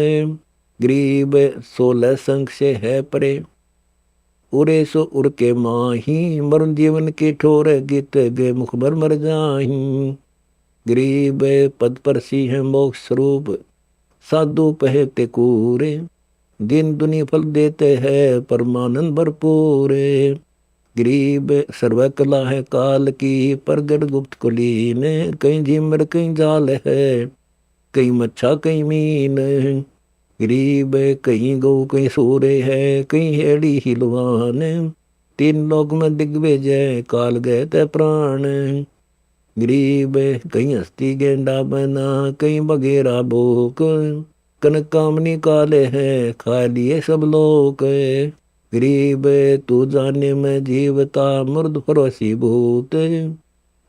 गरीब 16 संख से है परे, उरे सो उर के माही। मरुन जीवन की ठोर, गीत गे मुख भर मर जाही। गरीब पद पर सी है मोक्ष स्वरूप, साधु पहते कूरे। दिन दुनी फल देते हैं, परमानंद भरपूर। गरीब सर्व कला है काल की, प्रगट गुप्त कुलीन। कहीं झिमर कहीं जाल है, कहीं मच्छा कहीं मीन। गरीब कहीं गौ कहीं सूरे है, कहीं हेड़ी हिलवान। 3 लोक में दिग्विजय, काल गए ते प्राण। गरीब कहीं हस्ती गेंडा बना, कहीं बगेरा भूख। कनक कामनी काले हैं, खा लिए सब लोग। गरीब तू जाने में जीवता, मुर्द फरोसी भूत।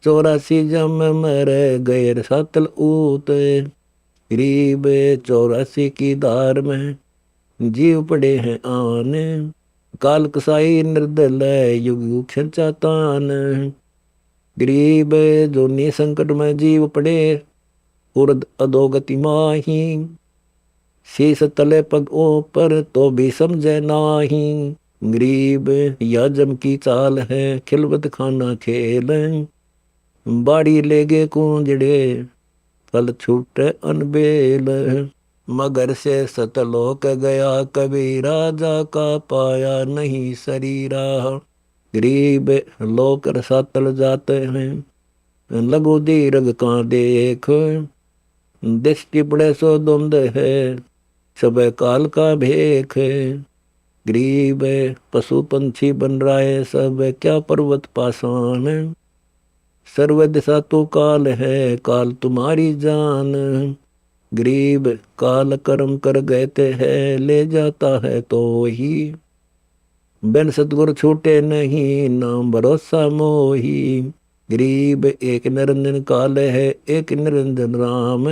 84 जम मर गैर सातल ऊत। गरीब 84 की धार में, जीव पड़े हैं आन। काल कसाई निर्दल, युग युग खर्चा तान। गरीब जो संकट में जीव पड़े, उर्द अधोगति माही। शीस तले पग ऊपर, तो भी समझे नाही। गरीब या जम की चाल है, खिलवत खाना खेल। बाड़ी लेगे कूंजड़े, फल छूटे अनबेल। मगर से सतलोक गया कबीरा, जाका पाया नहीं शरीरा। गरीब लोक रसातल जाते हैं, लघु दीर्घ का देख। दृष्टि पड़े सो द्वंद है, सब काल का भेख। गरीब पशु पंछी बन रहा है, सब क्या पर्वत पाषाण। सर्व दिशा तो काल है, काल तुम्हारी जान। गरीब काल कर्म कर गए है, ले जाता है तो ही। बिन सतगुर छूटे नहीं, नाम भरोसा मोही। गरीब एक निरंजन काल है, एक निरंजन राम।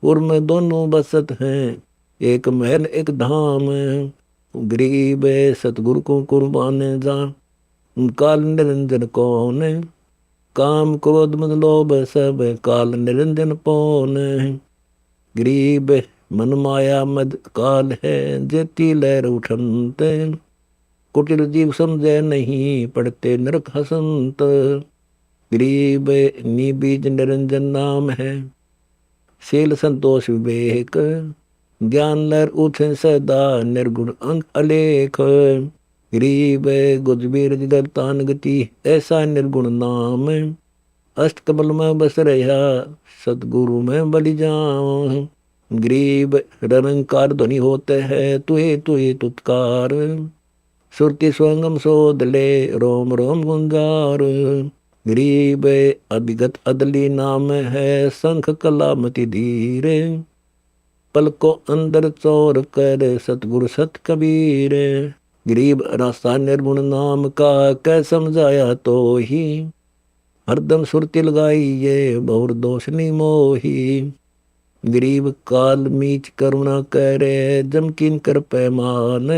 उर्म दोनों बसत हैं, एक महल एक धाम। गरीब सतगुरु को कुर्बान जा, काल निरंजन कौन। काम क्रोध मद लोभ सब, काल निरंजन पौन। गरीब मन माया मद काल है, जेती लहर उठंत। कुटिल जीव समझे नहीं, पढ़ते नरक हसंत। गरीब निबीज निरंजन नाम है, शील संतोष विवेक। ज्ञान लहर उठे सदा, निर्गुण अंग अलेख। गरीब गुजबीर जिगर तान गति, ऐसा निर्गुण नाम। अष्ट कमल में बस रहा, सतगुरु में बलि जाऊं। गरीब रंकार ध्वनि होते हैं, तुहे तुहे तुत्कार। सुरति स्वंगम सोद ले, रोम रोम गुंजार। गरीब अभिगत अदली नाम है, शंख कलामति धीरे। पल को अंदर चोर कर, सतगुरु सत कबीर। गरीब रास्ता निर्गुण नाम का, कै समझाया तो ही। हरदम सुरति लगाई ये, बहुर दोष नहीं मोही। गरीब काल मीच करुणा करे, जम किन कर पैमान,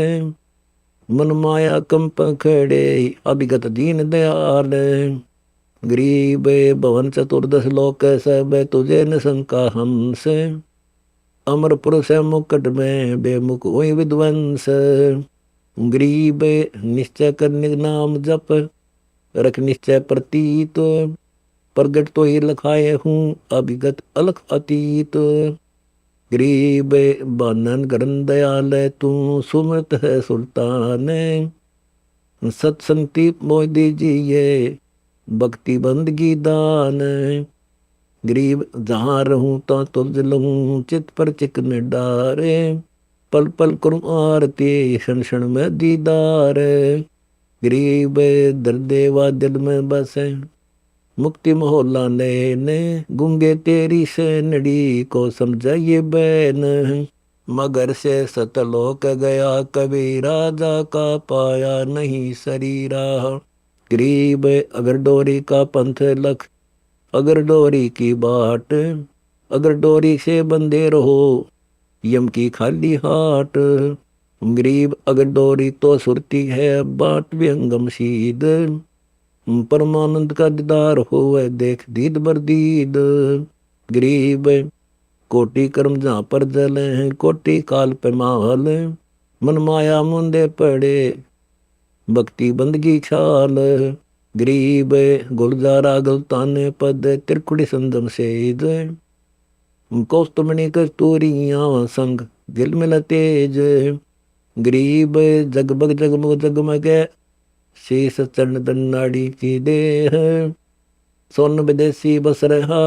मन माया कंप खड़े, अभिगत दीन दयाल। गरीब भवन चतुर्दश लोक सब, तुझे न शंका हमसे, अमर पुरुष मुकट में बेमुख हुई विध्वंस। गरीब निश्चय कर नाम जप, रख निश्चय प्रतीत, प्रगट तो ही लखाए हूँ, अभिगत अलख अतीत। गरीब बानन गरन दयाल, तू सुमृत है सुल्तान, सत्संगति मोह दीजिए, भक्ति बंदगी दान। गरीब जहाँ रहूं तो तुझ लहूं, चित पर चिकन डारे, पल पल करूं आरती, क्षण क्षण में दीदार। गरीब दर्देवा दिल में बसे, मुक्ति मोहल्ला ने, गूंगे तेरी से नड़ी को समझाइए बैन। मगर से सतलोक गया कभी, राजा का पाया नहीं शरीरा। गरीब अगर डोरी का पंथ लख, अगर डोरी की बाट, अगर डोरी से बंधे रहो, यम की खाली हाट। गरीब अगर डोरी तो सुरती है, बाट व्यंगम सीध, परमानंद का दीदार होवे, देख दीद बर दीद। गरीब कोटि कर्म जहाँ पर जले हैं, कोटि काल पे माहल, मन माया मुंदे पड़े, भक्ति बंदगी छाल। गरीब गुलजारा गलताने पद, त्रिकुड़ी संदम सेज, कौस्तुमणि कस्तूरियां संग दिल मिल तेज। गरीब जगबग जगमग जगमग, शीस चरण दन्नाड़ी की देह, सोन विदेशी बस रहा,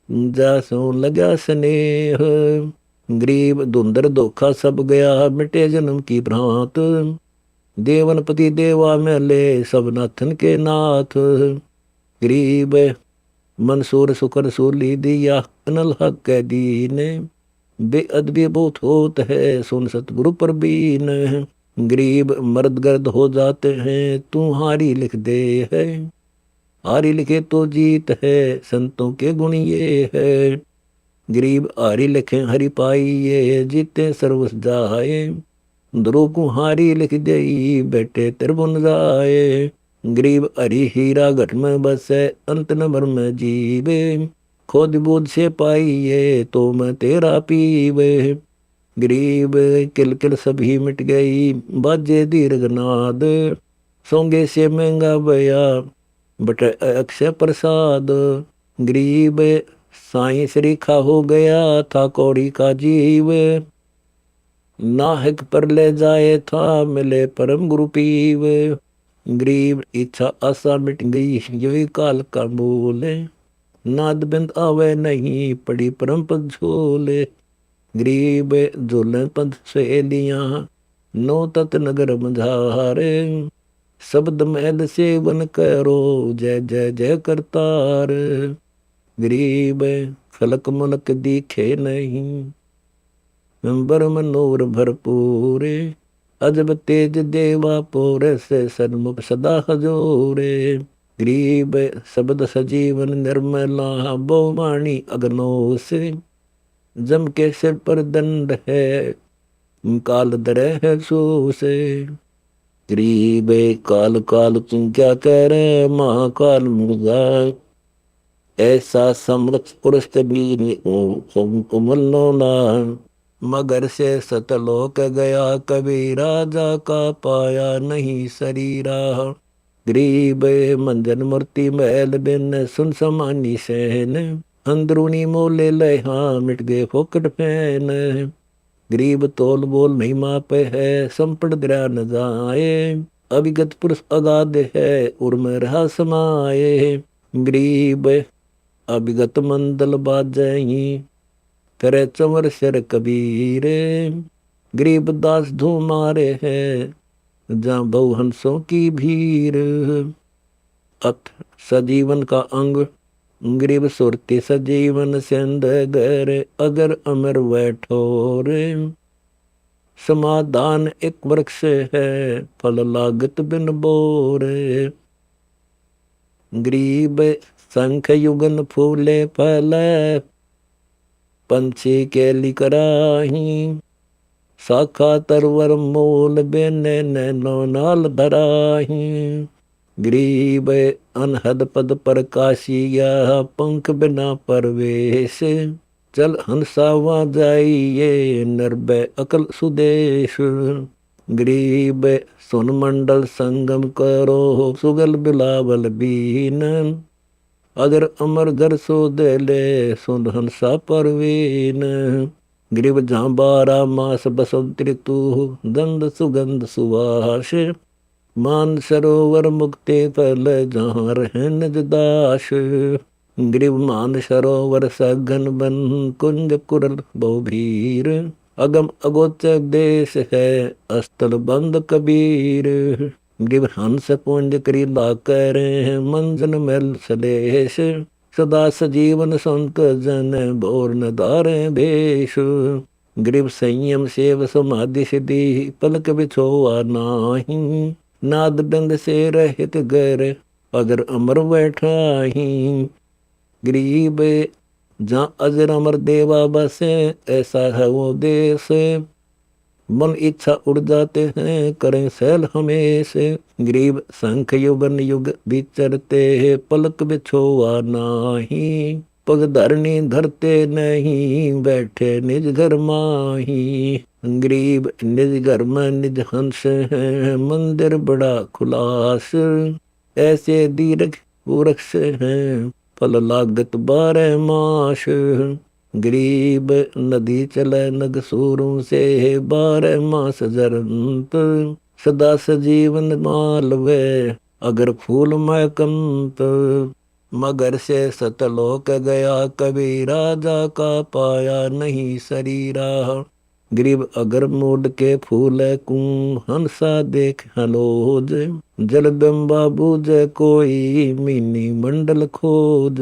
जासों लगा स्नेह। गरीब धुंधर धोखा सब गया, मिटे जन्म की भ्रांत, देवनपति देवा मेले, सब नाथन के नाथ। गरीब मंसूर सुकर सूली दिया, अनल हक कै दीन, बेअदबी बहुत होत है, सुन सतगुरु पर बीन। गरीब मर्द गर्द हो जाते हैं, तू हारी लिख दे है, हारी लिखे तो जीत है, संतों के गुण ये है। गरीब हारी लिखे हरि पाइये, जीते सर्वस जाए, ध्रुव को हारी लिख दई, बेटे त्रिभुवन जाए। गरीब हरि हीरा घट में बसे, अंत न भर में जीवे, खोद बोध से पाइये, तो मैं तेरा पीवे। गरीब किल किल सभी मिट गई, बाजे दीर्घनाद, सोंगे से महंगा बया, बट अक्षय प्रसाद। गरीब साई श्रीखा हो गया था, कौड़ी का जीव, नाहक पर ले जाए था, मिले परम गुरु पीव। गरीब इच्छा आशा मिट गई, यही काल का बोले, नाद बिंद आवे नहीं, पड़ी परम पद झोले। गरीब झोले पद सहेलियां, नो तत नगर मझारे, शब्द महल सेवन करो, जय जय जय करतार। गरीब खलक मुलक दिखे नहीं, बर मनोर भरपूरे, अजब तेज देवा पोरे, से सन्मुख सदा हजोरे। गरीब शब्द सजीवन निर्मला, बहुवाणी अगनो से, जम के सिर पर दंड है, काल दरे है सो से। गरीब काल काल तुम क्या कह रहे, महाकाल मुर्गा, ऐसा समर्थ पुरुष भी उमलो ना। मगर से सतलोक गया कभी, राजा का पाया नहीं शरीरा। गरीब मंजन मूर्ति महल बिन, सुन समानी सहन, अंदरूनी मोले लहा, मिट गए फोकट फैन। गरीब तोल बोल नहीं मापे है, संपट दरिया न जाए, अभिगत पुरुष अगाध है, उर्म रहा समाये। गरीब अभिगत मंदल बाजही, करे चंवर शर कबीर, गरीब दास धूम मारे है, जहाँ बहु हंसों की भीड़। अथ सजीवन का अंग, गरीब सुरती सजीवन सिंध घर, अगर अमर वैठोर, समाधान एक वृक्ष है, फल लागत बिन बोर। गरीब शंख युगन फूले फल, पंछी केली कराही, साखा तरवर मोल बेने नैनो नाल धराही। गरीब अनहद पद प्रकाशिया, पंख बिना परवेश। चल हंसावा जाइए, नरबै अकल सुदेश। गरीब सुन मंडल संगम करो, सुगल बिलावल बीन। अगर अमर दर सो दे ले, सुन हंसा परवीन। गरीब जहाँ 12 मास बसंत ऋतु, दंद सुगंध सुवास। मान सरोवर मुक्ति फल, जहाँ रहे निज दास। गरीब मान सरोवर सघन बन, कुंज कुरल बहु भीर। अगम अगोचर देश है, अस्थल बंद कबीर। गिव हंस पुंज करी लाकर, मंजन मैल सलेश। सदा सजीवन संत जन, बोर न धारे भेष। गरीब संयम सेव समाधि सिद्धि, पलक बिछोआ नाही। नाद बिंद से रहित गर, अगर अमर बैठाही। गरीब जहाँ अजर अमर देवा बसे, ऐसा है वो देश। मन इच्छा उड़ जाते हैं, करें सैल हमेशा। गरीब संख युगन युग विचरते, पलक बिछोआ नाही। पग धरनी धरते नहीं, बैठे निज घर माही। गरीब निज घर में निज हंस है, मंदिर बड़ा खुलास। ऐसे दीर्घ वृक्ष हैं, फल लागत 12 मास। गरीब नदी चले नग सूरों से, 12 मास जरंत। सदा सजीवन मालवे, अगर फूल मैं कंत। मगर से सतलोक गया, कभी राजा का पाया नहीं शरीरा। गरीब अगर मूड के फूल कूं, हंसा देख हलोज। जल बिंबा बूझ कोई, मीनी मंडल खोज।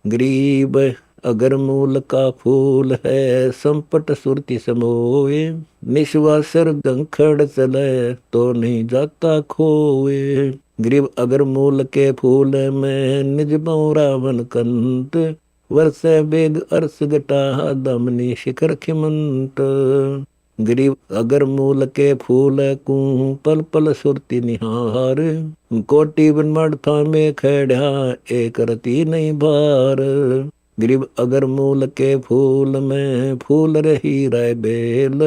गरीब अगर मूल का फूल है, संपट सुरति समोए। निश्वा सिर गंखड़ चले, तो नहीं जाता खोए। गरीब अगर मूल के फूल में, निज रावण कंत। वर्षे बेग अर्स गटा, दमनी शिखर खिमंत। गरीब अगर मूल के फूल कूं, पल पल सुरति निहार। कोटि ब्रह्मांड में खड़ा, एक रति नहीं भार। गरीब अगर मूल के फूल में, फूल रही राय बेल।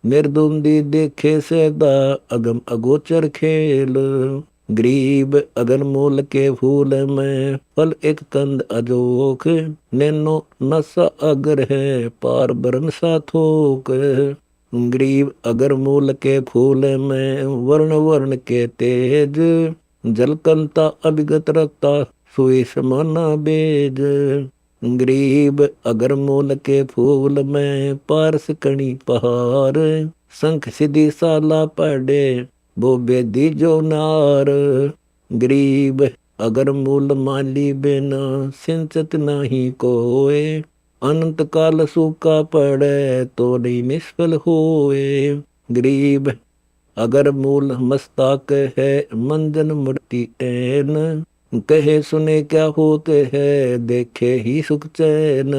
निर्दुंदी देखे सदा, अगम अगोचर खेल। गरीब अगर मूल के फूल में, फल एक कंद अजोक। नैनो नशा अगर है, पार बरन सा थोक। गरीब अगर मूल के फूल में, वर्ण वर्ण के तेज। जलकंता अभिगत रखता, सोई समाना बेज। गरीब अगर मूल के फूल में, पारस कणी पहार। शंख सिद्धि साला पढ़े, वो बेदी जो नार। गरीब अगर मूल माली बिना, सिंचत नहीं कोए। अनंत काल सूखा पड़े, तो नहीं निष्फल होए। गरीब अगर मूल मस्तक है, मंजन मूर्ति ऐन। कहे सुने क्या होते है, देखे ही सुख चैन।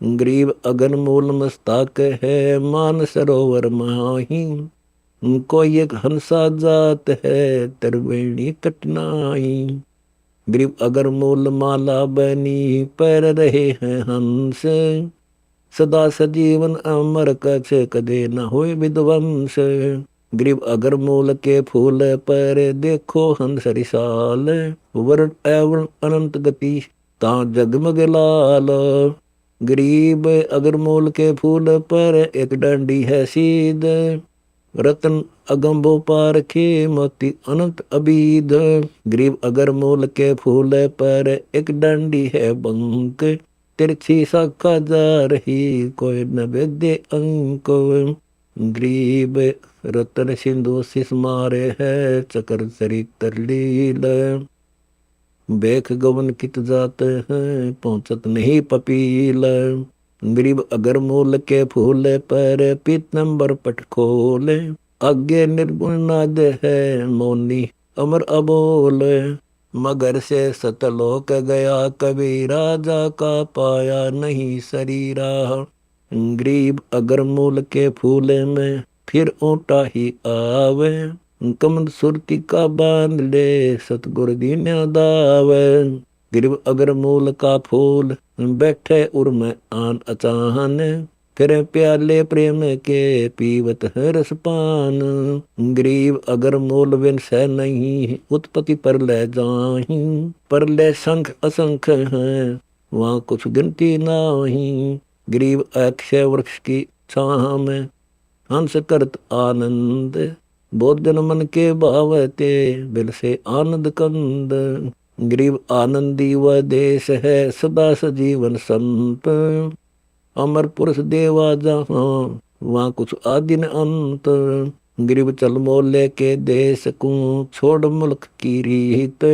गरीब अगर मूल मस्तक है, मान सरोवर माही। कोई एक हंसा जात है, त्रिवेणी कठिनाई। गरीब अगर मूल माला बनी, पैर रहे हैं हंस। सदा सजीवन अमर कछ, कदे न होए विध्वंस। गरीब अगर मूल के फूल पर, देखो हंस रिसाल। वर्ण एवं अनंत गति, ता जगमग लाल। गरीब अगर मूल के फूल पर, एक डंडी है सीध। रतन अगंबो पारखे, मोती अनंत अबीद। गरीब अगर मूल के फूल पर, एक डंडी है बंक। तिरछी शाखा जा रही, कोई न वेद्य अंक। गरीब रतन सिंधु शिष मारे है, चकर चरित्र लील। बेख गवन कित जाते हैं, पहुंचत नहीं पपील। गरीब अगर मूल के फूल पर, पीतंबर पट खोले। आगे निर्गुण नाद है, मौनी अमर अबोल। मगर से सतलोक गया कभी राजा का पाया नहीं शरीरा। ग्रीब अगर मूल के फूले में फिर ऊँटा ही आवे। कमल सुरती का बांध ले सतगुरु दीन दावे। ग्रीब अगर मूल का फूल बैठे उर में आन अचान। फिर प्याले प्रेम के पीवत है रस पान। ग्रीब अगर मूल बिन सह नहीं उत्पत्ति पर ले जाही। पर ले संख असंख है वहाँ कुछ गिनती नाही। ग्रीब अक्षय वृक्ष की छाह में हंस करत आनंद। भोजन मन के भावते बिल से आनंद कंद। ग्रीब आनंदी व देश है सदा सजीवन संत। अमर पुरुष देवा जहाँ वहाँ कुछ आदि न अंत। ग्रीब चल मोले के देश को छोड़ मुल्क की रीत।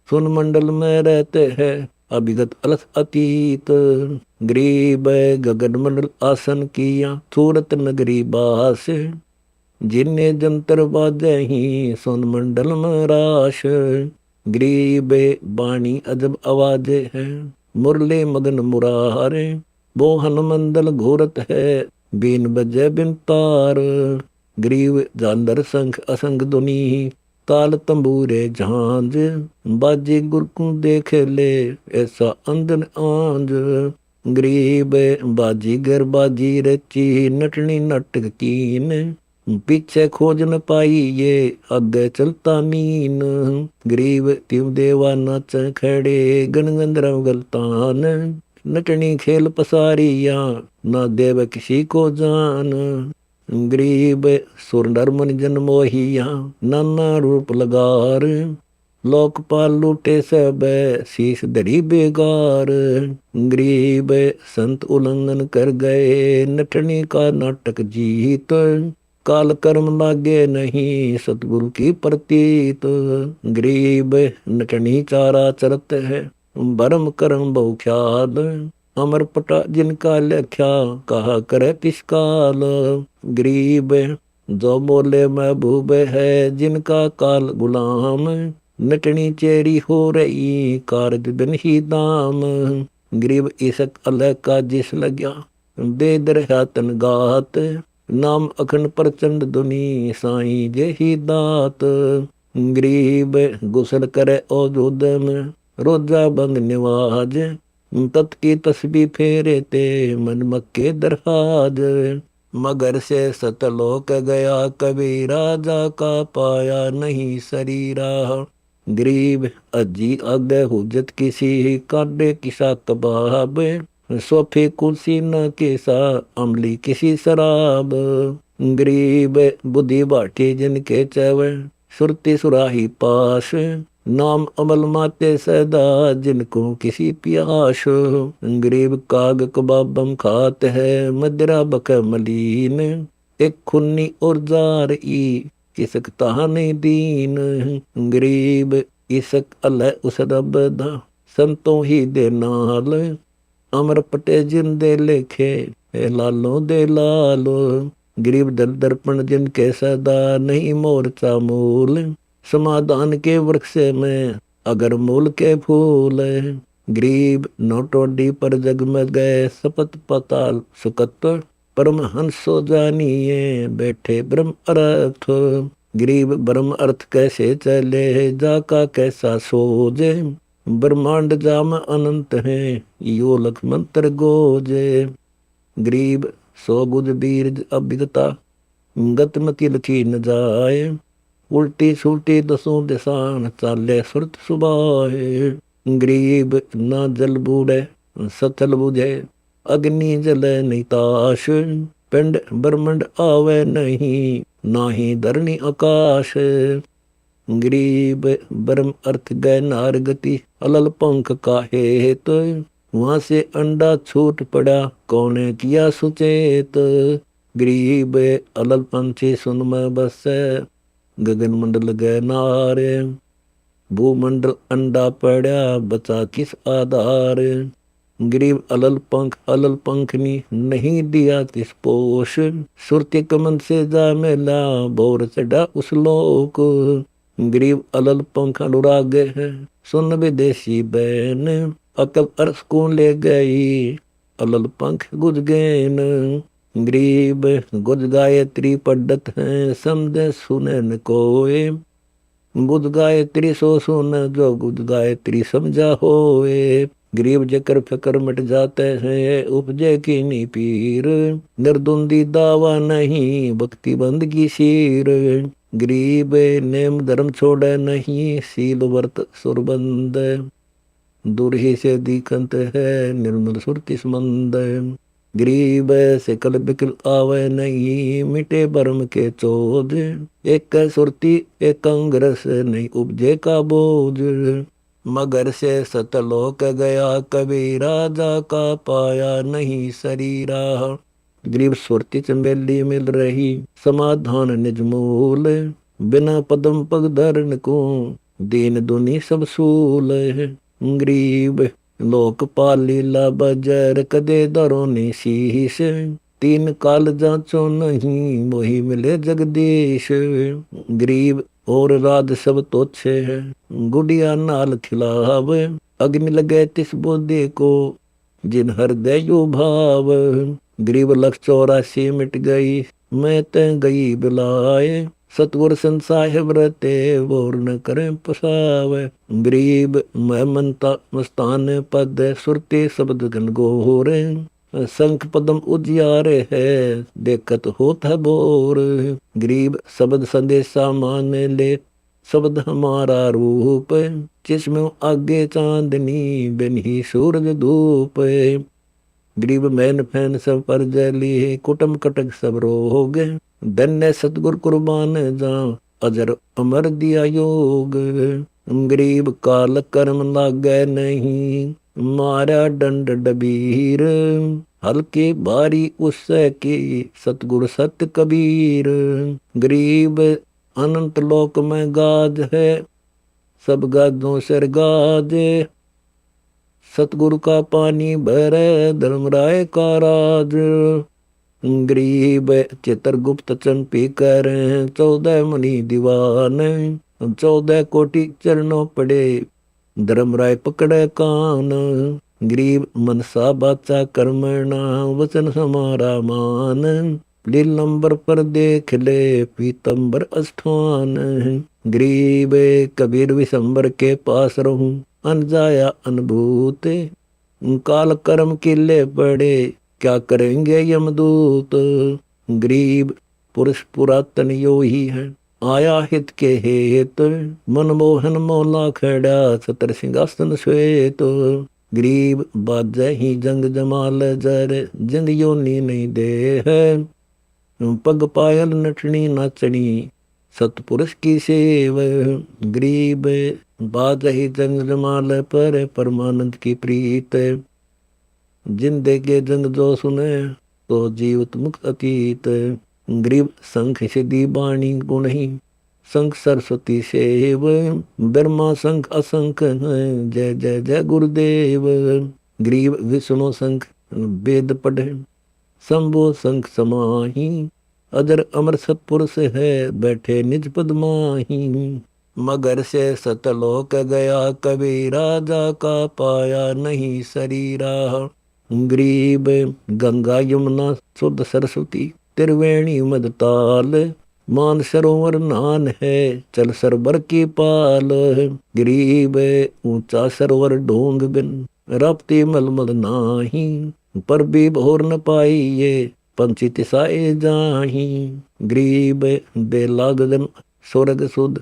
सुन मंडल में रहते हैं अभिगत अलस अतीत। ग्रीब गगन मंडल आसन किया सूरत नगरी बास। जिन्ने जंतर बाजे ही सुन मंडल में राश। ग्रीब बाणी अजब आवाजे है मुरले मगन मुरारे। वो हनुमंडल घोरत है बीन बजे बिन तार। ग्रीव जानदर संख असंग दुनी ताल तंबूरे झांझ। बाजी गुरकू देख ले ऐसा अंदन आंज। ग्रीब बाजी गर बाजी रची नटनी नटक कीन। पीछे खोज न पाई ये आगे चलता मीन। ग्रीब तिव देवा नाच खड़े गण गंधर्व गलतान। नटनी खेल पसारिया ना देव किसी को जान। ग्रीब सुर नर मन जन मोहिया नाना रूप लगार। लोकपाल लूटे सब शीश धरी बेगार। ग्रीब संत उल्लंघन कर गए नटनी का नाटक जीत। काल कर्म लागे नहीं सतगुरु की प्रतीत। ग्रीब नटनी चारा चरत है भरम कर्म बहु ख्याल। अमर पटा जिनका लेख्या कहा करे तिसकाल। ग्रीब जो बोले महबूब है जिनका काल गुलाम। नटनी चेरी हो रही कारज बिन ही दाम। ग्रीब इसक अलह का जिस लग्या दे दरहा तन गात। नाम अखंड प्रचंड दुनी साई जे ही दात। ग्रीब गुसल करे औजुद में रोजा बंद निवाज। तत् की तस्बी फेरे ते मन मक्के दरहाज। मगर से सतलोक गया कभी राजा का पाया नहीं शरीरा। ग्रीब अजी आगे हुजत किसी काटे किसा कबाब। सोफे कुर्सी न केसा अमली किसी शराब। ग्रीब बुद्धि बाटी जिनके चव सुरती सुराही पास। नाम अमल माते सदा जिनको किसी प्यास। ग्रीब काग कबाबम खात है मदिरा बक मलीन। एक खुन्नी और जार ई किसक ताने दीन। ग्रीब इसक अल उस रब दा संतों ही दे नाल। अमर पटे जिन दे लेखे लालो दे लालो। ग्रीब दर दर्पण जिनके सदा नहीं मोरचा मूल। समाधान के वृक्ष में अगर मूल के फूल। ग्रीब नोटोडी पर जग में गए सपत पताल सुकत। परम हंसो जानिए बैठे ब्रह्म अर्थ। ग्रीब ब्रह्म अर्थ कैसे चले जाका कैसा सोजे। ब्रह्मांड जाम अनंत है यो लख मंत्र गोजे। ग्रीब सो गुज बीरज अभिगता गतमति लखी न जाए। उल्टी सुल्टी दसों दिशान चाले सुरत सुबाए। ग्रीब ना जल बूढ़े सचल बुझे अग्नि जले निताश। पिंड ब्रह्मंड आवे नहीं नाही धरणी आकाश। ग्रीब ब्रह्म अर्थ गए नार गति अलल पंख का हेत। वहां से अंडा छूट पड़ा कौने किया सुचेत। ग्रीब अलल पंछी सुन में बस गगन मंडल गए नारे। भूमंडल अंडा पड़ा बचा किस आधार। ग्रीब अलल पंखनी नहीं दिया तिस पोष। सुरती कमन से जा मेला बोर चढ़ा उस लोक। गरीब अलल पंख अनुराग है, सुन विदेशी बैन, अकल अरस को ले गई, अलल पंख गुज गए न। गरीब गुज गायत्री पढ़त है, समझे सुने न कोय, गुज गायत्री सो सुन, जो गुज गायत्री समझा होए। गरीब जकर फकर मिट जाते हैं, उपजे की नी पीर, निर्दुंदी दावा नहीं, भक्ति बंद की शीर। गरीब नेम धर्म छोड़े नहीं, सील वर्त सुरबंद, दूर ही से दिखंत है, निर्मल सुरति संबंध। गरीब से कल बिकल आवे नहीं, मिटे बर्म के चोज, एक सुरती एक अंग्रस नहीं, उपजे का बोझ। मगर से सतलोक गया कभी, राजा का पाया नहीं शरीरा। गरीब सुरती चंबेली मिल रही, समाधान निज मूल, बिना पदम पग धरन को, दीन दुनी सब सूल। गरीब लोकपाल लीला बजर, कदे दरो ने शीश, तीन काल जांचो नहीं, मोही मिले जगदीश। गरीब और राज सब तोछे है, गुड़िया नाल खिलाव, अग्नि लगे तिस बोधे को, जिन हृदय यो भाव। गरीब 184 मिट गई, मैं तय गई बिलाए, सतगुर संसाय व्रते, वोर न करें पसावे। गरीब मैं मनता मस्तान पद, सुरते शब्द गन गोरे, शंख पदम उजियारे है, देखत होत है बोर। गरीब शब्द संदेशा मान ले, शब्द हमारा रूप, जिसमें आगे चांदनी, बिन्ही सूरज धूप। गरीब मैन फैन सब पर जली, कुटुम कटक सब रोग, धन्य सतगुर कुर्बान जा, अजर अमर दिया योग। गरीब काल कर्म लागे नहीं, मारा दंड डबीर, हल्के बारी उससे की, सतगुर सत्य कबीर। गरीब अनंत लोक में गाज है, सब गाजों सिर गाजे, सतगुरु का पानी भरे, धर्मराय का राज। गरीब चित्रगुप्त चंपी कर, 14 मुनि दीवान, 14 कोटि चरणों पड़े, धर्मराय पकड़े कान। गरीब मनसा बाचा कर्मणा, वचन हमारा मान, लील नंबर पर देख ले, पीतंबर अष्ठान। गरीब कबीर विशंबर के पास रहूं, अनजाया अनुभूत, काल कर्म किले पड़े, क्या करेंगे यमदूत। गरीब पुरुष पुरातन यो ही है, आया हित के हेत, मनमोहन मौला खड़ा, सतर सिंहासन श्वेत। गरीब बाजे ही जंग जमाल जर, जिंद योनी नहीं दे है, पग पायल नटनी नाचनी, सतपुरुष की सेव। गरीब बाज ही जंग जमाल पर, परमानंद की प्रीत, जिंदे के जंग जो सुने, तो जीवित मुक्त अतीत। गरीब शंख सिद्धि बाणी गुण ही, शंख सरस्वती सेव, ब्रह्मा शंख असंख है, जय जय जय गुरुदेव। गरीब विष्णु शंख वेद पढ़े, शंभो शंख समाही, अजर अमर सतपुरुष है, बैठे निज पद माही। मगर से सतलोक गया कभी, राजा का पाया नहीं शरीरा। गरीब गंगा यमुना शुद्ध सरस्वती, त्रिवेणी मदताल, मान सरोवर नान है, चल सरबर की पाल। गरीब ऊंचा सरोवर ढोंग बिन, राप्ती मलमल नाही, पर भी भोर न पाइये, पंछी तिसाए जाही। गरीब बेला गगन स्वर्ग सुध,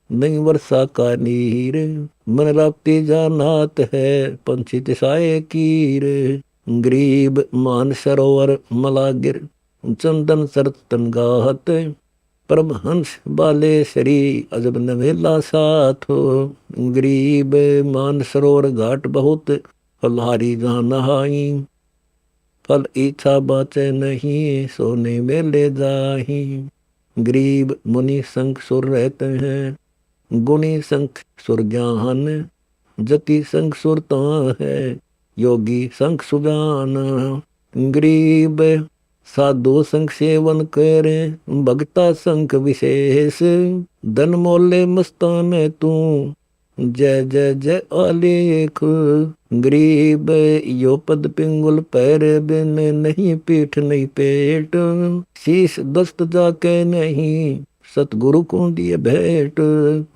नहीं वर्षा का नीर, मन राप्ती जानात है, पंछी तिसाए कीर। गरीब मान सरोवर मलागिर, चंदन सरतन गाहत, परमहंस बाले श्री, अजब नवेला साथ। गरीब मान सरोवर घाट बहुत, फलहारी जहाँ नहाई, फल इच्छा बाचे नहीं, सोने में ले जाही। गरीब मुनि संग सुर रहते हैं, गुणी संग सुर ज्ञान, जति संग सुरता है, योगी संग सुजान। गरीब साधु संग सेवन करे, भक्ता संग विशेष, धन मोले मस्तान तू, जय जय जय आलेख। गरीब यो पद पिंगुल पैर बिन, नहीं पीठ नहीं पेट। शीश दस्त जाके नहीं, सतगुरु को दिए भेंट।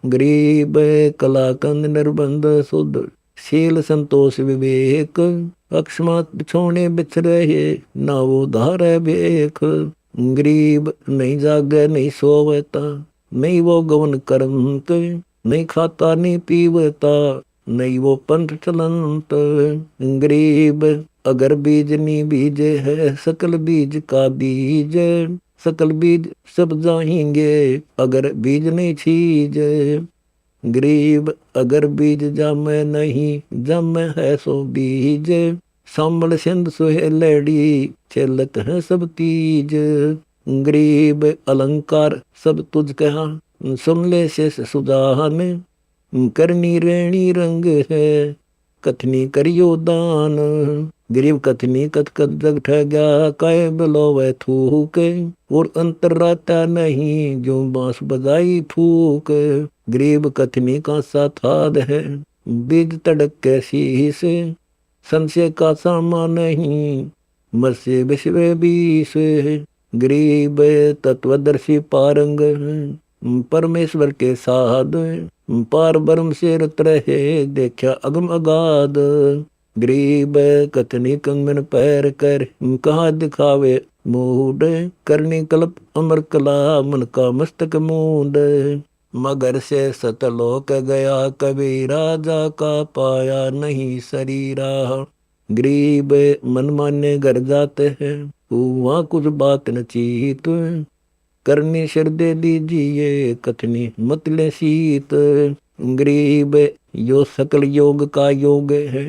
गरीब कलाकंद निर्बंध शुद्ध, शील संतोष विवेक। अकस्मात बिछोने बिछ रहे, ना वो धार बेख। गरीब नहीं जागे नहीं सोवता, नहीं वो गवन करंत। नहीं खाता नहीं पीवता, नहीं वो पंथ चलंत। गरीब अगर बीज नहीं बीजे है, सकल बीज का बीज। सकल बीज सब जाएंगे, अगर बीज नहीं छीजे। गरीब अगर बीज जामे नहीं, जामे है सो बीज। सांबल सिंध सुहेलड़ी, चलत है सब तीज। गरीब अलंकार सब तुझ कहा, सुन ले शेष सुजान। करनी रेणी रंग है, कथनी करियो दान। गरीब कथनी कथ कथ जग ठगा, काय बिलोवे थूक। और अंतर राता नहीं, जो बांस बजाई फूक। गरीब कथनी का साथाद है, बीज तड़क के शीस। संशय का सामा नहीं, मत्स्य विश्व बीस। गरीब तत्वदर्शी पारंग, परमेश्वर के साध। पार ब्रह्म से रत रहे, देखा अगम अगाध। गरीब कथनी कंगन पैर कर, कहाँ दिखावे मूड। करनी कल्प अमर कला, मन का मस्तक मूड। मगर से सतलोक गया कबीरा, जा का पाया नहीं शरीरा। गरीब मन माने घर जाते हैं, वहाँ कुछ बात न चीत। करनी श्रद्धे दीजिए, कथनी मतले शीत। गरीब यो सकल योग का योग है,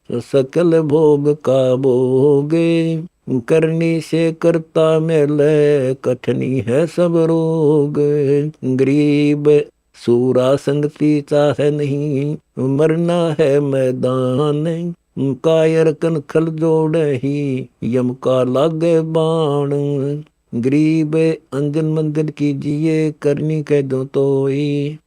सकल भोग का भोग। करनी से करता मेले, कठनी है सब रोग। गरीब सूरा संगति चाहे नहीं, मरना है मैदान। कायर कन खल जोड़ ही, यम का लागे बाण। गरीब अंजन मंदिर कीजिए, करनी कह दो तो ही।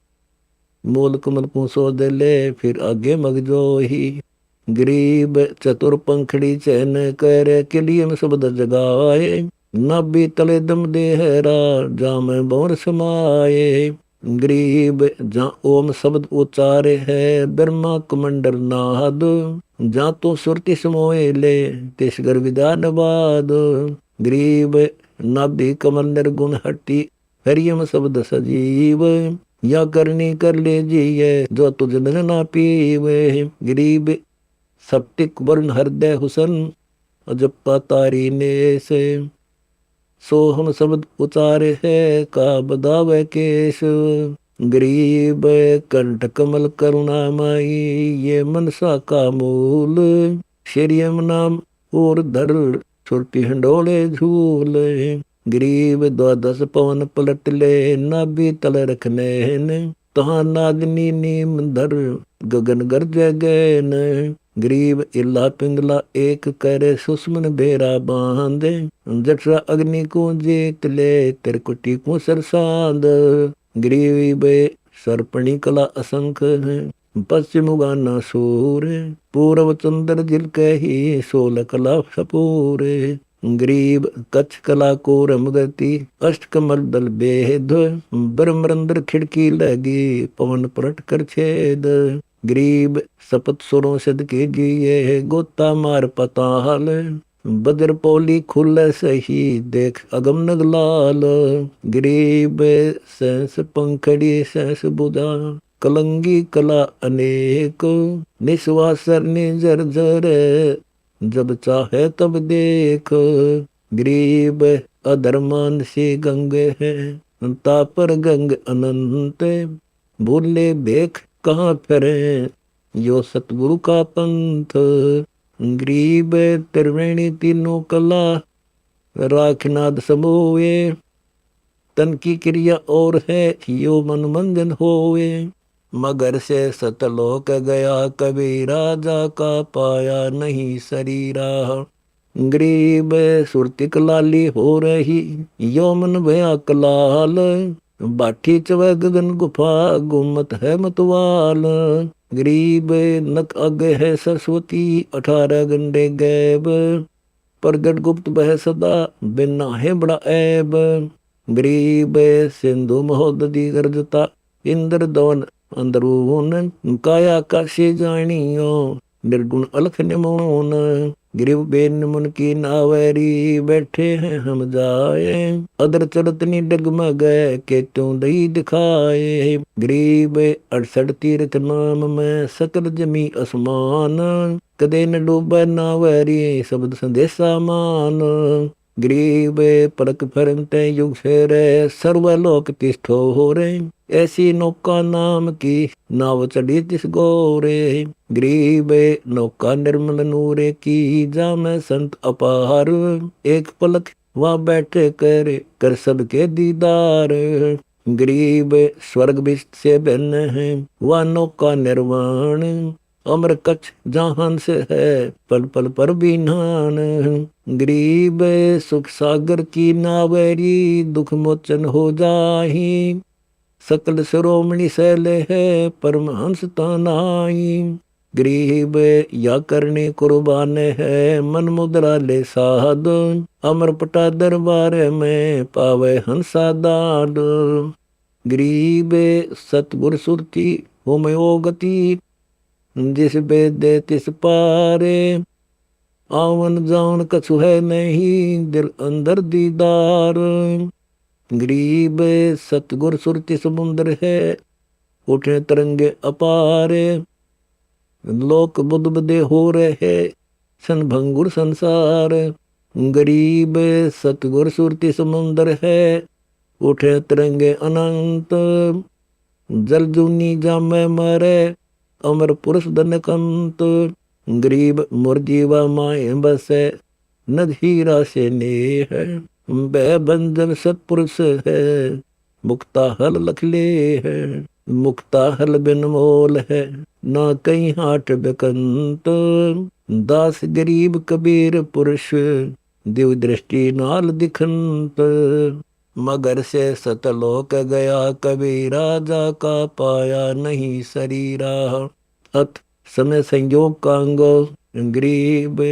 मोल कमल पूछो दे ले, फिर आगे मग जो ही। गरीब चतुर पंखड़ी चैन कर, के लिए में शब्द जगाए। नाभि तले दम देहरा, जाम बोर समाये। गरीब जहाँ ओम शब्द उच्चारे है, ब्रह्मा कमंडल नाद। जहाँ तो सुरति समोए ले, तिस गर विधान बाद। गरीब नाभि कमल निर्गुण हट्टी, हरियम शब्द सजीव। या करनी कर ले जिये, जो तुझ में ना पीवे। गरीब सप्टिक वर्ण हृदय हुसन, अजप्पा तारी ने से। सोहम शब्द उचारे है, का बदावे केश। गरीब कंठ कमल करुणामयी, ये मनसा का मूल। श्रीयम नाम और धर, सुरपी हंडोले झूल। गरीब द्वादश पवन पलट ले, नाभि तल रखने ने। तहाँ नादनी नीम धर, गगन गर्ज गैन। गरीब इल्ला पिंगला एक करे, सुषमन बेरा बांधे। जठरा अग्नि को जीत ले, तिरकुटी को सरसाद। गरीब सर्पणी कला असंख है, पश्चिम गाना सूर। पूर्व चंद्र जिल कही, सोल कला सपूर। गरीब कच्छ कला को रमगति, अष्ट कमल दल बेद। ब्रह्मरंद्र खिड़की लगी, पवन पलट कर छेद। गरीब सपत सुरों सिद्ध कीजिए, गोता मार पताल। बदर पौली खुल सही, देख अगम नगलाल। गरीब सहस पंखड़ी सहस बुधा, कलंगी कला अनेक। निस्वासर निजर जर, जब चाहे तब देख। गरीब अधर्मान से गंग है, तापर गंग अनंत। भूले देख कहाँ फिरे, यो सतगुरु का पंथ। गरीब त्रिवेणी तीनों कला, राखनाद समोए। तन की क्रिया और है, यो मन मंजन होए। मगर से सतलोक गया कबीरा, जा का पाया नहीं शरीरा। गरीब सुरती कलाली हो रही, यो मन भया कलाल। बाठी चवै गगन गुफा गुमत है मतवाल। गरीब नक आगे है सरस्वती 18 गंडे गैब। प्रगट गुप्त बह सदा बिना है बड़ा ऐब। गरीब सिंधु महोदधि गर्जता इंद्र दवन अंदरून काया काशी जानियो निर्गुण अलख निमोन। गिरिव बेन मुन की नावैरी बैठे हैं हम जाए। अदर चरतनी डगमग के त्यों दही दिखाए। गरीब 68 तीर्थ नाम में सकल जमी असमान। कदे न डूबे नावैरी शब्द संदेशा मान। गरीब परक फरनते युग फेरे सर्वलोक तिष्ठो हो रे। ऐसी नौका नाम की नाव चढ़ी तिस गोरे। गरीब नौका निर्मल नूरे की जामे संत अपार। एक पलक वहाँ बैठे कर सबके दीदार। गरीब स्वर्ग विष्ट से भिन्न है वह नौका निर्वाण। अमर कच्छ जहान से है पल पल पर बीनान। गरीब सुख सागर की नावैरी दुख मोचन हो जाही। सकल शिरोमणि शैले है परमहंस तानाई। गरीब या करने कुर्बान है मन मुद्रा ले साध। अमर पटा दरबार में पावे हंसा दाद। गरीब सतगुर सुरती होमयो गति जिस बेद तिस पारे। आवन जान कछु है नहीं दिल अंदर दीदार। गरीब सतगुर सुरति समुद्र है उठे तरंगे अपारे। लोक बुद्ध बदे हो रहे सन भंगुर संसार। गरीब सतगुर सुरति समुद्र है उठे तरंगे अनंत। जल जूनी जामे मरे अमर पुरुष धन कंत। गरीब मुरजीवा माए बसे नद हीरा से ने है। वह बंधन सतपुरुष है मुक्ता हल लखले है। मुक्ता हल बिन मोल है ना कहीं हाट बेकंत। दास गरीब कबीर पुरुष दिव दृष्टि नाल दिखंत। मगर से सतलोक गया कबीरा जाका पाया नहीं शरीरा। अत समय संयोग कांगो गरीब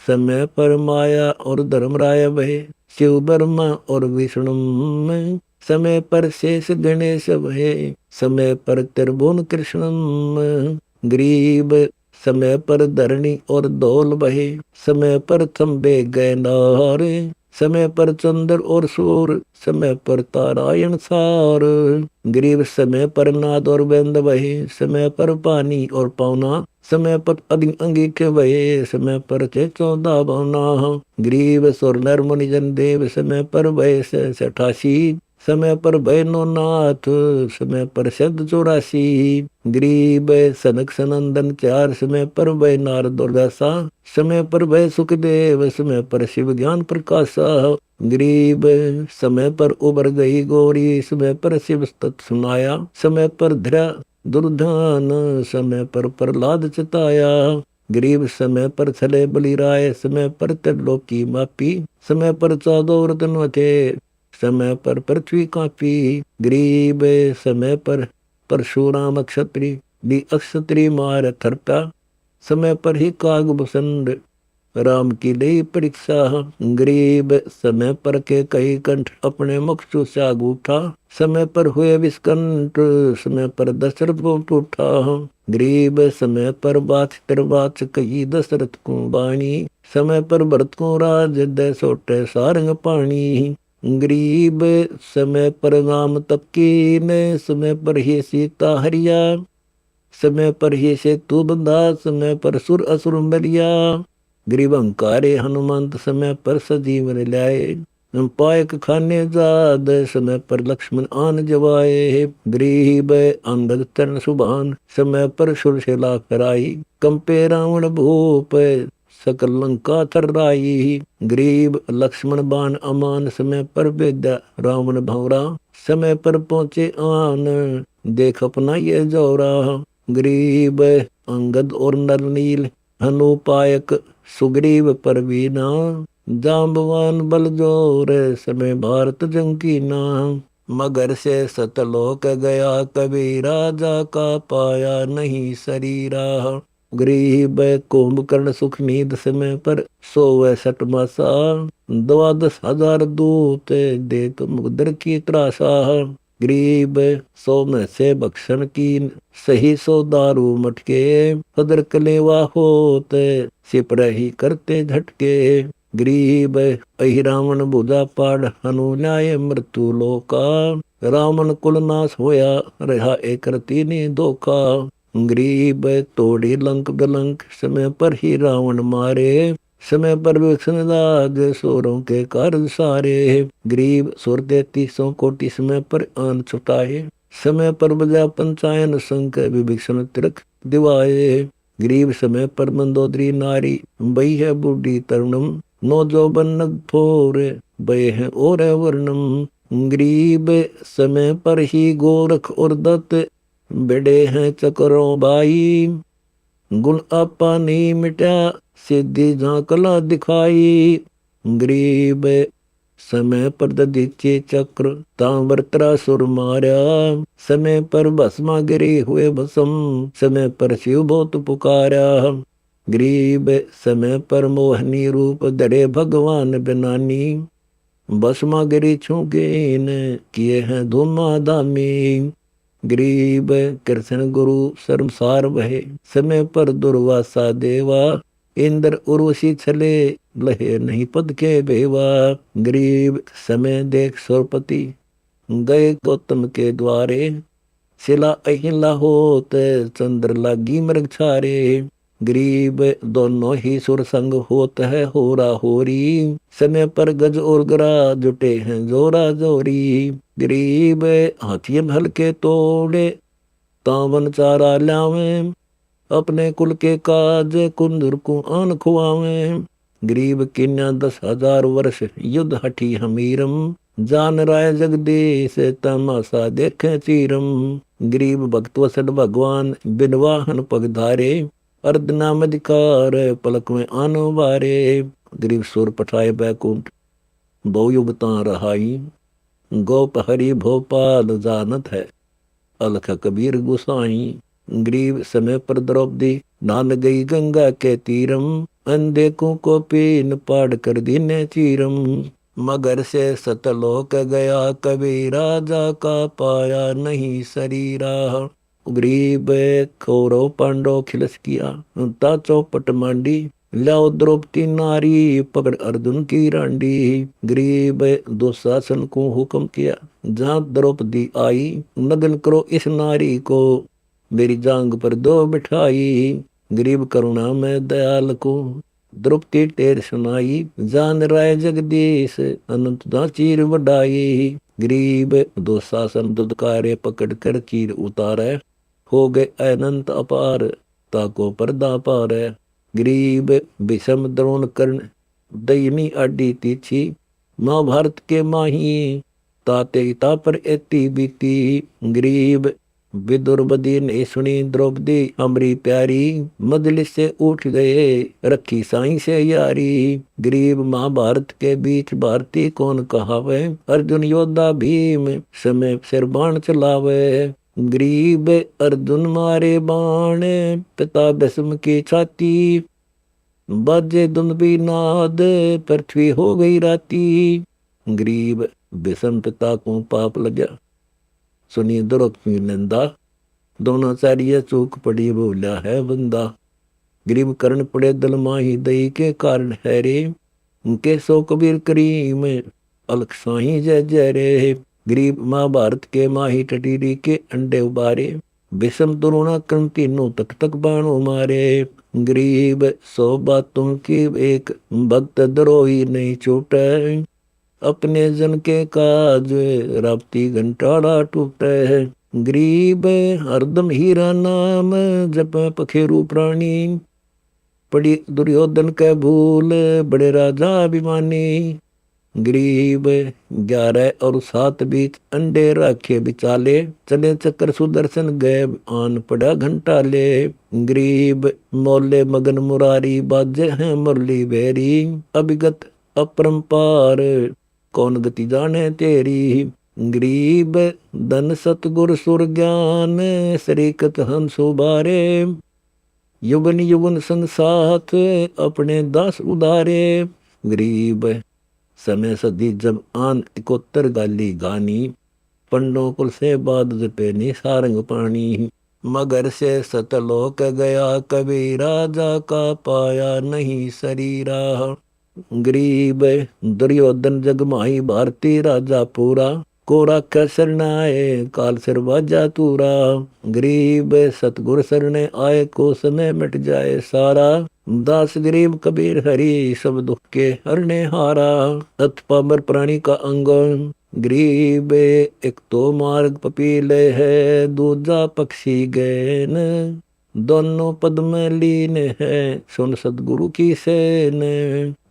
समय पर माया और धर्मराय भय। शिव ब्रह्मा और विष्णु में समय पर शेष गणेश भय। समय पर त्रिभुवन कृष्ण गरीब समय पर धरणी और धौल बहे। समय पर थम्बे गए नारे समय पर चंद्र और सूर। समय पर तारायण सार गरीब समय पर नाद और बेंद बहे। समय पर पानी और पौना समय पर अंगीठे बहे। समय पर थे 14 बौना गरीब सुर नर मुनि जन देव। समय पर भय 88 समय पर भय नौनाथ। समय पर शब्द 84 गरीब सनक सनंदन 4। समय पर भय नारद और दासा। समय पर भय सुखदेव। समय पर शिव ज्ञान प्रकाशा गरीब समय पर उबर गई गौरी। समय पर शिव तत् सुनाया। समय पर धरा दुर्धान। समय पर प्रहलाद चिताया गरीब समय पर छले बलिराय। समय पर त्रिलोकी मापी। समय पर 14 रतन थे। समय पर पृथ्वी कांपी गरीब समय पर परशुराम क्षत्रि भी अक्षत्रि मार थरपा। समय पर ही काग बसंड राम की ले परीक्षा गरीब समय पर के कई कंठ अपने मुख चूसा गूठा। समय पर हुए विस्कंठ समय पर दशरथ को टूटा गरीब समय पर बात तिरबाच कही दशरथ को बाणी। समय पर भरत को राज दे सोटे सारंग पानी गरीब समय पर नाम तपकी ने। समय पर ही सीता हरिया। समय पर ही सेतु बंधा। समय पर सुर असुर मरिया गरीब अंकारे हनुमंत। समय पर सजीवन लाए पायक खाने जाद। समय पर लक्ष्मण आन जवाए गरीब अंगद तरण सुभान। समय पर सुरशिला कराई कंपे रावण भूप सकल लंका थर्राई गरीब लक्ष्मण बाण अमान। समय पर विद्या रावण भौरा। समय पर पहुंचे आन देख अपना ये जौरा गरीब अंगद और नरनील हनुपायक सुग्रीव पर बीना। जाम्बवान बल जोर समय भारत जंकीना मगर से सतलोक गया, कभी राजा का पाया नहीं शरीरा। गरीब कुंभकर्ण सुख नींद समय पर सोवे सठ मासा, 12,000 दूत दे तुम उदर की त्रासा। गरीब सो में से भक्षण की, सही सो दारू मटके, सदर कलेवा होत सिपरही करते झटके। गरीब अहि रावण बुझा पाड़, हनुन्याय मृत्यु लोका, रावण कुल नाश होया, रहा एक रति ने धोखा। गरीब तोड़ी लंक बिलंक, समय पर ही रावण मारे, समय पर विष्णुराज सोरों के कार्य सारे। गरीब सुर 33 कोटि, समय पर आन छुटाए, समय पर बजा पंचायन संक, विभीषण तिरक दिवाए। गरीब समय पर मंदोदरी नारी, बई है बूढ़ी तरुणम, नो जो बन्नग फोर, बय है और वर्णम। गरीब समय पर ही गोरख और दत्त, बड़े हैं चकरों बाई, गुण आपा नहीं मिटा, सिद्धि जहाँ कला दिखाई। गरीब समय पर दधीचे चक्र, तांबरतरा सुर मारा, समय पर भस्मा गिरी हुए भस्म, समय पर शिव बहुत पुकारा। गरीब समय पर मोहनी रूप, धरे भगवान बनानी, भस्मा गिरी छूके न किए हैं धूमा धामी। गरीब कृष्ण गुरु शर्मसार भय, समय पर दुर्वासा देवा, इंद्र उर्वशी छले, लहे नहीं पद के बेवा। गरीब समय देख सुरपति, गए गौतम के द्वारे, शिला अहिला होत, चंद्र लागी मृग छारे। गरीब दोनों ही सुर संग होत है होरा होरी, समय पर गज और गरा जुटे हैं जोरा जोरी। गरीब हाथी हल्के तोड़े, तावन चारा लावे, अपने कुल के काज कुंदर को आन खुआवे। गरीब किन्या 10,000 वर्ष युद्ध हठी हमीरम, जान राय जगदीश तमाशा देखे चीरम। गरीब भक्त वसड भगवान, बिनवाहन पगधारे, अर्धनाम अधिकार पलक में आनो बारे। गरीब सुर पठाए बैकुंठ, बहुयुगता रहाई, गोप हरि भोपाल जानत है, अलख कबीर गुसाई। गरीब समय पर द्रौपदी, नान गई गंगा के तीरम, अंधेकों को पीन पाड़ कर दीने चीरम। मगर से सतलोक गया, कभी राजा का पाया नहीं शरीरा। गरीब कौरव पांडव खिलस किया, ता चौपट मांडी, लाओ द्रौपदी नारी, पकड़ अर्जुन की रांडी। गरीब दुशासन को हुक्म किया, जहाँ द्रौपदी आई, नग्न करो इस नारी को, मेरी जांग पर दो बिठाई। गरीब करुणा में दयाल को, द्रौपदी टेर सुनाई, जान राय जगदीश अनंत दा चीर वडाई। गरीब दुशासन दुदकारे, पकड़ कर चीर उतारे, हो गए अनंत अपार, ताको पर्दा पार। गरीब विषम द्रोण कर्ण, दयनी आडी तीछी, महाभारत के माही, ताते ता पर एती बीती। गरीब विदुर बदी ने सुनी, द्रौपदी हमारी प्यारी, मजलिस से उठ गए, रखी साई से यारी। गरीब महाभारत के बीच भारती कौन कहावे, अर्जुन योद्धा भीम समय सिर बाण चलावे। गरीब अर्जुन मारे बाण, पिता भस्म की छाती, बाजे दुंदबी नाद, पृथ्वी हो गई राती। गरीब भीष्म पिता को पाप लगा, सुनिए द्रौपदी निंदा, द्रोणाचार्य चूक पड़ी बोला है बंदा। गरीब कर्ण पड़े दल माही, दई के कारण है रे, उनके सो कबीर करीम, अलख साही जय जय रे। गरीब महाभारत के माही, टटीरी के अंडे उबारे, विषम द्रोणा कर्ण तीनों तक तक बाणों मारे। गरीब 100 बातों की एक, भक्त द्रोही नहीं छूटे, अपने जन के काज राप्ती घंटाड़ा टूटे। गरीब हरदम हीरा नाम, जप पखेरु प्राणी, पड़ी दुर्योधन के भूल, बड़े राजा अभिमानी। गरीब 11 और 7 बीच अंडे राखे बिचाले, चले चक्र सुदर्शन गए आन पड़ा घंटाले। गरीब मोले मगन मुरारी, बाजे हैं मुरली बेरी, अभिगत अपरंपार, कौन गति जाने तेरी। गरीब धन सतगुर सुर ज्ञान, सरीकत हंसो बारे। युवन युवन संग साथ, अपने दास उदारे। गरीब समय सदी जब आन 71 गाली गानी, पंडों कुल से बाद जपे निसारंग पानी। मगर से सतलोक गया कबीरा, जाका पाया नहीं शरीरा। गरीब दुर्योधन जग माही भारती, राजा पूरा कोरा कसर आए, काल सिर बाजा तूरा। गरीब सतगुर सरने आए, को समय मिट जाए सारा। दास गरीब कबीर हरि, सब दुख के हरने हारा। अथ पामर प्राणी का अंग, गरीब एक तो मार्ग पपीले है, दूजा पक्षी गैन। दोनों पद में लीन है, सुन सदगुरु की सेन।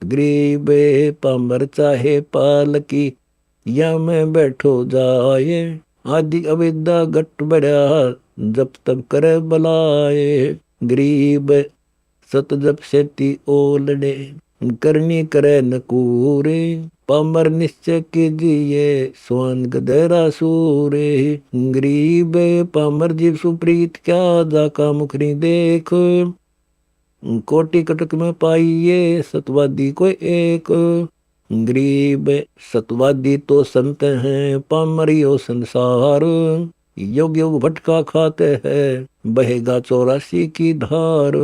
गरीब पामर चाहे पालकी, या मैं बैठो जाए। आदि अविद्या गट बढ़ा, जब तब करे बलाए। गरीब सत जब सेती ओलड़े, करनी करे न कूरे। पामर निश्चय कीजिए, स्वान गधेरा सूरे। गरीब पामर जीव सुप्रीत, क्या जाका मुखरी देख। कोटि कटक में पाइए, सतवादी कोई एक। गरीब सतवादी तो संत हैं, पामरियो संसार। योग योग भटका खाते हैं, बहेगा 84 की धार।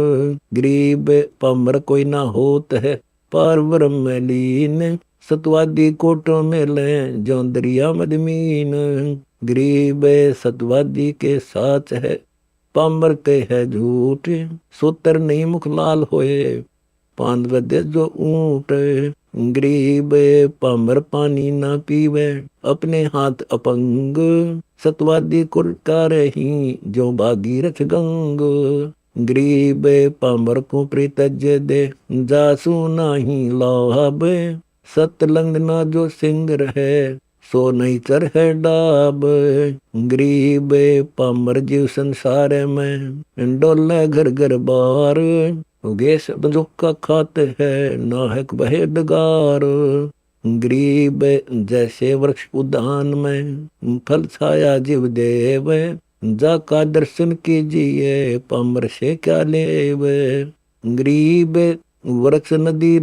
गरीब पामर कोई ना होत है, पार ब्रह्म में लीन। सतवादी कोटों में लें, जो दरिया मदमीन। गरीब सतवादी के साथ है, पामर के है झूठ। सूत्र नहीं मुख लाल होए, पान दे जो ऊंट। गरीब पामर पानी ना पीवे, अपने हाथ अपंग। सतवादी कुरका रही, जो भागीरथ गंग। गरीब पामर को प्रितज्य दे, जासू नाही लाभ। सतलंग ना जो सिंग रहे, सो नहीं चर है डाब। गरीब पामर जीव संसार में, डोले घर घर बार। गैस बंजुका खाते हैं, नाहक बहे डगार। गरीब जैसे वृक्ष उद्यान में, फल छाया जीव देव। जाका दर्शन कीजिए, पामर से क्या लेव। गरीब वृक्ष नदी